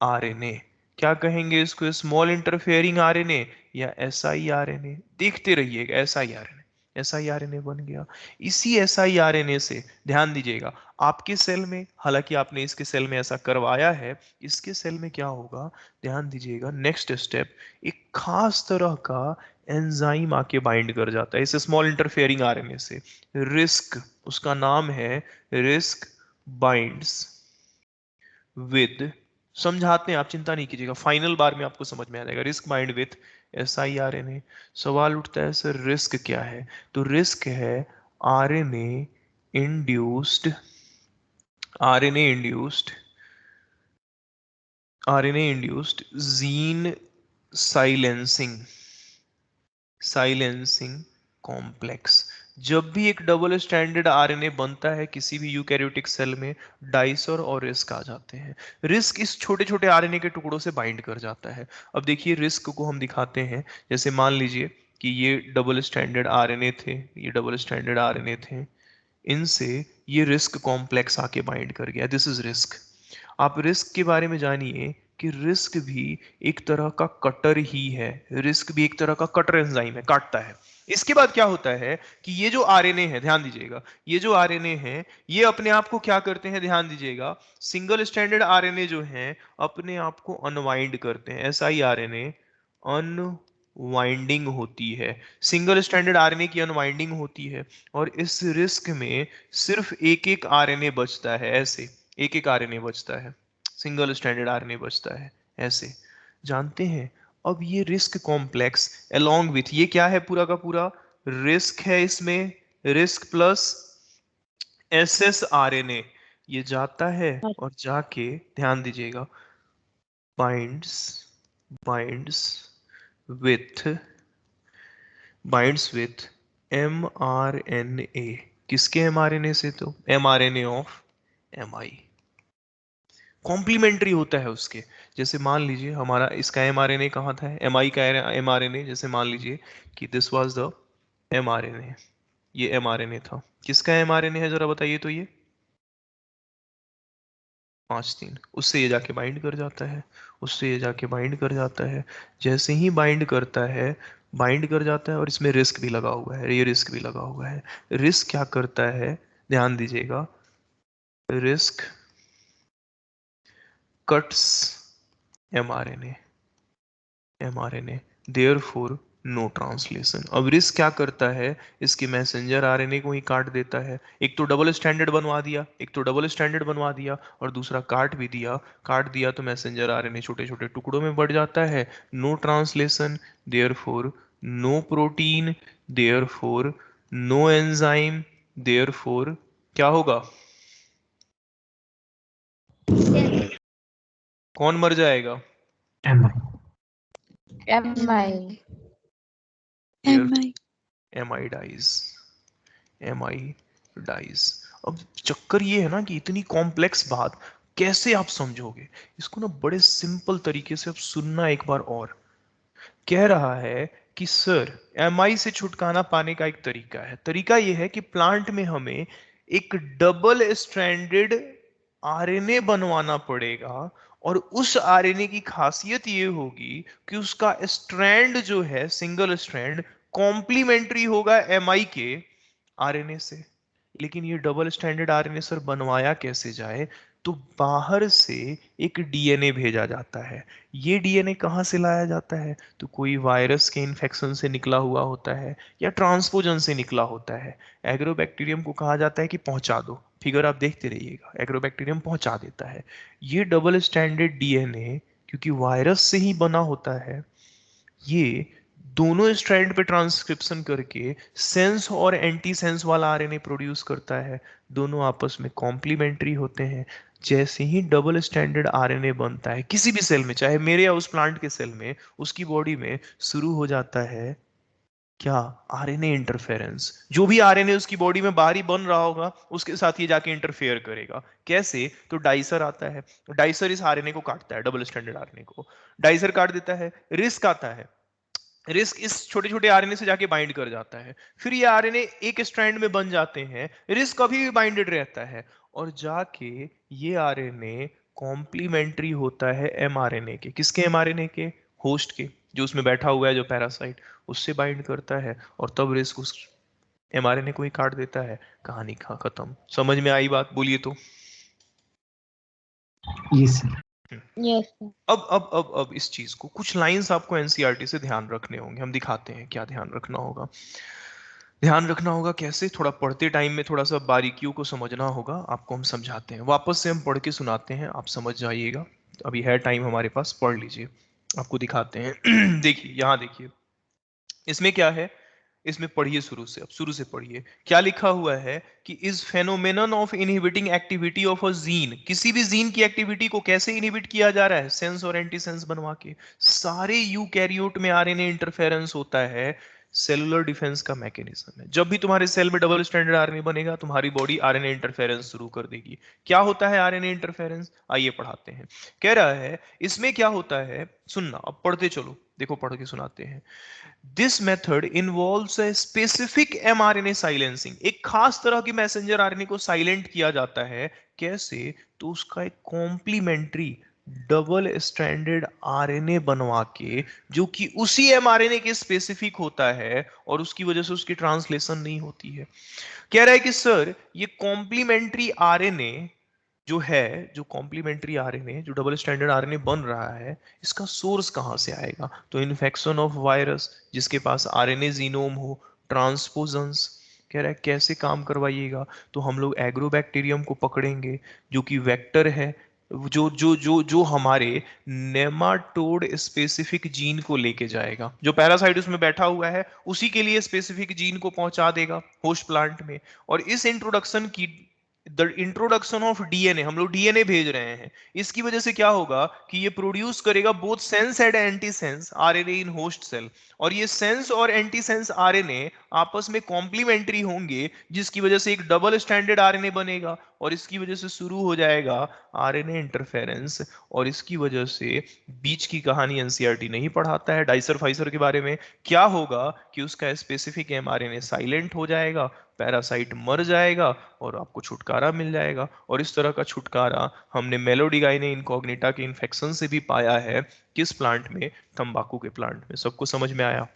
आरएनए। क्या कहेंगे इसको? स्मॉल इंटरफेयरिंग आरएनए या एसआई आरएनए। देखते रहिएगा, एसआई आरएनए, एसआई आरएनए बन गया। इसी एसआई आरएनए से, ध्यान दीजिएगा, आपके सेल में, हालांकि आपने इसके सेल में ऐसा करवाया है, इसके सेल में क्या होगा, ध्यान दीजिएगा, नेक्स्ट स्टेप, एक खास तरह का एंजाइम आके बाइंड कर जाता है इस स्मॉल इंटरफेयरिंग आरएनए से। रिस्क, उसका नाम है रिस्क बाइंड्स विद, समझाते हैं आप, चिंता नहीं कीजिएगा, फाइनल बार में आपको समझ में आ जाएगा। Risk bind with siRNA। सवाल उठता है सर रिस्क क्या है? तो रिस्क है RNA induced gene silencing complex. जब भी एक डबल स्टैंडर्ड आरएनए बनता है किसी भी यूकैरियोटिक सेल में, डाइसर और रिस्क आ जाते हैं। रिस्क इस छोटे छोटे आरएनए के टुकड़ों से बाइंड कर जाता है। अब देखिए रिस्क को हम दिखाते हैं, जैसे मान लीजिए कि ये डबल स्टैंडर्ड आरएनए थे, इनसे ये रिस्क कॉम्प्लेक्स आके बाइंड कर गया। This is risk. आप रिस्क के बारे में जानिए कि रिस्क भी एक तरह का कटर ही है। रिस्क भी एक तरह का कटर एंजाइम है, काटता है। इसके बाद क्या होता है कि ये जो आरएनए है, ध्यान दीजिएगा, ये जो आरएनए है ये अपने आप को क्या करते हैं, ध्यान दीजिएगा, सिंगल स्टैंडर्ड आरएनए जो है अपने आप को अनवाइंड करते हैं। siRNA अनवाइंडिंग होती है, सिंगल स्टैंडर्ड आरएनए की अनवाइंडिंग होती है, और इस रिस्क में सिर्फ एक एक आरएनए बचता है। ऐसे एक एक आरएनए बचता है, सिंगल स्टैंडर्ड आरएनए बचता है ऐसे, जानते हैं। अब ये रिस्क कॉम्प्लेक्स अलोंग विथ, ये क्या है, पूरा का पूरा रिस्क है, इसमें रिस्क प्लस ssRNA, ये जाता है और जाके, ध्यान दीजिएगा, बाइंड्स बाइंड्स विथ mRNA। किसके mRNA से? तो mRNA ऑफ mi, कॉम्प्लीमेंट्री होता है उसके। जैसे मान लीजिए हमारा इसका mRNA कहाँ था, mi का mRNA, जैसे मान लीजिए कि दिस वाज द mRNA, ये mRNA था। किसका mRNA है जरा बताइए तो? ये 5-3, उससे ये जाके बाइंड कर जाता है, उससे ये जाके बाइंड कर जाता है। जैसे ही बाइंड करता है, बाइंड कर जाता है, और इसमें रिस्क भी लगा हुआ है, ये रिस्क भी लगा हुआ है। रिस्क क्या करता है, ध्यान दीजिएगा, RISC cuts mRNA therefore no translation. अब रिस्क क्या करता है, इसके मैसेंजर आरएनए को ही काट देता है। एक तो डबल स्टैंडर्ड बनवा दिया और दूसरा काट दिया तो मैसेंजर आरएनए छोटे छोटे टुकड़ों में बढ़ जाता है। No translation, therefore no protein, therefore no enzyme, therefore क्या होगा, कौन मर जाएगा? MI. MI. MI dies. अब चक्कर ये है ना कि इतनी कॉम्प्लेक्स बात कैसे आप समझोगे इसको ना, बड़े सिंपल तरीके से अब सुनना एक बार और। कह रहा है कि सर MI से छुटकारा पाने का एक तरीका है। तरीका ये है कि प्लांट में हमें एक डबल स्ट्रैंडेड आरएनए बनवाना पड़ेगा, और उस आरएनए की खासियत ये होगी कि उसका स्ट्रैंड जो है, सिंगल स्ट्रैंड, कॉम्प्लीमेंट्री होगा MI के आरएनए से। लेकिन ये डबल स्टैंडर्ड आरएनए सर बनवाया कैसे जाए? तो बाहर से एक डीएनए भेजा जाता है। ये डीएनए कहाँ से लाया जाता है? तो कोई वायरस के इन्फेक्शन से निकला हुआ होता है या ट्रांसपोजन से निकला होता है। एग्रोबैक्टीरियम को कहा जाता है कि पहुंचा दो, फिगर आप देखते रहिएगा, एग्रोबैक्टीरियम पहुंचा देता है। ये डबल स्टैंडर्ड डीएनए क्योंकि वायरस से ही बना होता है, ये दोनों स्ट्रैंड पे ट्रांसक्रिप्शन करके सेंस और एंटी सेंस वाला आरएनए प्रोड्यूस करता है। दोनों आपस में कॉम्प्लीमेंट्री होते हैं। जैसे ही डबल स्टैंडर्ड आरएनए बनता है किसी भी सेल में, चाहे मेरे या उस प्लांट के सेल में, उसकी बॉडी में शुरू हो जाता है क्या, आरएनए इंटरफेरेंस। जो भी आरएनए उसकी बॉडी में बाहरी बन रहा होगा उसके साथ ये जाके इंटरफेयर करेगा। कैसे? तो डाइसर आता है, डाइसर इस आरएनए को काटता है, डबल स्टैंडर्ड आरएनए को डाइसर काट देता है। रिस्क आता है, रिस्क इस छोटे छोटे आरएनए से जाके बाइंड कर जाता है। फिर ये आरएनए एक स्ट्रैंड में बन जाते हैं, रिस्क कभी भी बाइंडेड रहता है, और जाके ये आरएनए कॉम्प्लीमेंट्री होता है एमआरएनए के। किसके? एमआरएनए के, होस्ट के, जो उसमें बैठा हुआ है, जो पैरासाइट, उससे बाइंड करता है, और तब रिस्क उस एमआरएनए को ही काट देता है। कहानी खत्म। समझ में आई बात? बोलिए तो। Yes, sir. Yes, sir. अब इस चीज को, कुछ लाइंस आपको एनसीईआरटी से ध्यान रखने होंगे, हम दिखाते हैं क्या ध्यान रखना होगा। ध्यान रखना होगा कैसे, थोड़ा पढ़ते टाइम में थोड़ा सा बारीकियों को समझना होगा, आपको हम समझाते हैं, वापस से हम पढ़ के सुनाते हैं, आप समझ जाइएगा। अभी है टाइम हमारे पास, पढ़ लीजिए, आपको दिखाते हैं। देखिए यहाँ देखिए, इसमें क्या है, इसमें पढ़िए शुरू से, अब शुरू से पढ़िए। क्या लिखा हुआ है कि is phenomenon of inhibiting activity of a gene, किसी भी जीन की एक्टिविटी को कैसे इनहिबिट किया जा रहा है, सेंस और एंटी सेंस बनवा के। सारे यूकैरियोट में आरएनए इंटरफेरेंस होता है, सेलुलर डिफेंस का मैकेनिज्म है। जब भी तुम्हारे सेल में डबल स्टैंडर्ड आरएनए बनेगा, तुम्हारी बॉडी आरएनए इंटरफेरेंस शुरू कर देगी। क्या होता है आरएनए इंटरफेरेंस, आइए पढ़ाते हैं। कह रहा है इसमें क्या होता है, सुनना, अब पढ़ते चलो, देखो पढ़ के सुनाते हैं। This method involves a specific mRNA silencing, एक खास तरह की मैसेंजर आरएनए को साइलेंट किया जाता है। कैसे, तो उसका एक कॉम्प्लीमेंट्री डबल स्ट्रैंडेड आरएनए बनवा के, जो कि उसी एमआरएनए के स्पेसिफिक होता है और उसकी वजह से उसकी ट्रांसलेशन नहीं होती है। कह रहा है कि सर ये कॉम्प्लीमेंट्री आरएनए जो है, जो कॉम्प्लीमेंट्री आरएनए, जो डबल स्टैंडर्ड आरएनए बन रहा है, इसका सोर्स कहां से आएगा, तो इन्फेक्शन ऑफ वायरस, जिसके पास आरएनए जीनोम हो, ट्रांसपोजन्स। कह रहा है कैसे काम करवाइएगा, तो हम लोग एग्रोबैक्टीरियम को पकड़ेंगे, जो कि वेक्टर है, जो जो जो जो हमारे नेमाटोड स्पेसिफिक जीन को लेके जाएगा, जो पैरासाइट उसमें बैठा हुआ है उसी के लिए स्पेसिफिक जीन को पहुंचा देगा होस्ट प्लांट में। और इस इंट्रोडक्शन की, द इंट्रोडक्शन ऑफ डीएनए, हम लोग डीएनए भेज रहे हैं, इसकी वजह से क्या होगा कि ये प्रोड्यूस करेगा both sense and anti sense RNA in host cell. और ये सेंस और एंटी सेंस आरएनए आपस में कॉम्प्लीमेंट्री होंगे, जिसकी वजह से एक डबल स्टैंडर्ड आरएनए बनेगा, और इसकी वजह से शुरू हो जाएगा आरएनए इंटरफेरेंस। और इसकी वजह से बीच की कहानी एनसीईआरटी नहीं पढ़ाता है डाइसर फाइसर के बारे में। क्या होगा कि उसका स्पेसिफिक एमआरएनए साइलेंट हो जाएगा, पैरासाइट मर जाएगा और आपको छुटकारा मिल जाएगा। और इस तरह का छुटकारा हमने मेलोडिगाइने इनकॉग्निटा के इन्फेक्शन से भी पाया है। किस प्लांट में, तंबाकू के प्लांट में। सबको समझ में आया?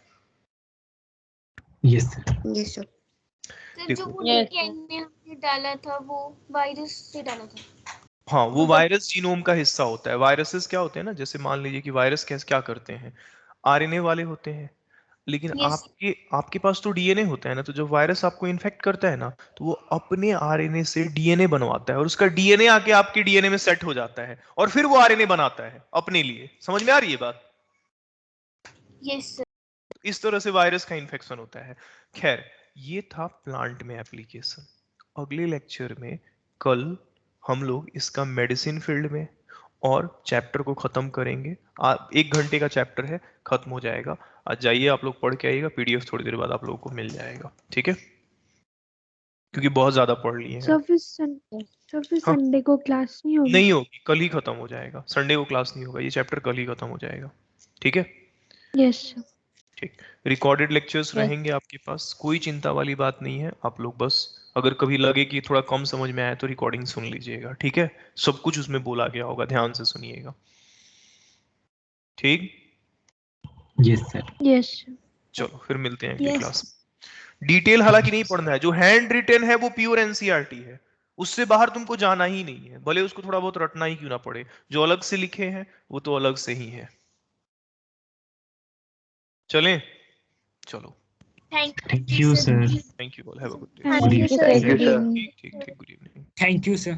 Yes, sir. Yes, sir. Sir देखो। जो वो Yes, डीएनए हमने डाला था वो वायरस से डाला था। हाँ, वो वायरस जीनोम का हिस्सा होता है। वायरसेस क्या होते हैं ना, जैसे मान लीजिए कि वायरस कैसे क्या करते हैं, आरएनए वाले होते हैं, लेकिन Yes. आपके आपके पास तो डीएनए होता है ना, तो जब वायरस आपको इन्फेक्ट करता है ना, तो वो अपने आरएनए से डीएनए बनवाता है, और उसका डीएनए आके आपके डीएनए में सेट हो जाता है, और फिर वो आरएनए बनाता है अपने लिए। समझ में आ रही है बात? Yes, sir. इस तरह से वायरस का इन्फेक्शन होता है। खैर, ये था प्लांट में एप्लीकेशन। अगले लेक्चर में कल हम लोग इसका मेडिसिन फील्ड में और चैप्टर को खत्म करेंगे। 1 घंटे का चैप्टर है, खत्म हो जाएगा। आज जाइए आप लोग पढ़ के आइएगा, पीडीएफ थोड़ी देर बाद आप लोगों को मिल जाएगा, ठीक है? क्योंकि बहुत ज्यादा पढ़ लिए हैं। सर फिर हाँ, संडे को क्लास नहीं होगी? नहीं होगी, कल ही खत्म हो जाएगा। संडे को क्लास नहीं होगा, ये चैप्टर कल ही खत्म हो जाएगा, ठीक है? Yes sir. ठीक। Recorded lectures Yes. रहेंगे आपके पास, कोई चिंता वाली बात नहीं है। आप लोग बस, अगर कभी लगे कि थोड़ा कम समझ में आया तो रिकॉर्डिंग सुन लीजिएगा, ठीक है? सब कुछ उसमें बोला गया होगा, ध्यान से सुनिएगा, ठीक? Yes, sir. Yes sir. चलो फिर मिलते हैं अगली Yes. क्लास। डिटेल हालांकि नहीं पढ़ना है, जो हैंड रिटन है वो प्योर एनसीईआरटी है, उससे बाहर तुमको जाना ही नहीं है, भले उसको थोड़ा बहुत रटना ही क्यों ना पड़े। जो अलग से लिखे हैं वो तो अलग से ही है। चलें? चलो, Thank you, sir. Thank you all, have a good day. Thank Good you evening. Sir. Thank you, good sir. Evening. ठीक ठीक ठीक, good evening. Thank you, sir.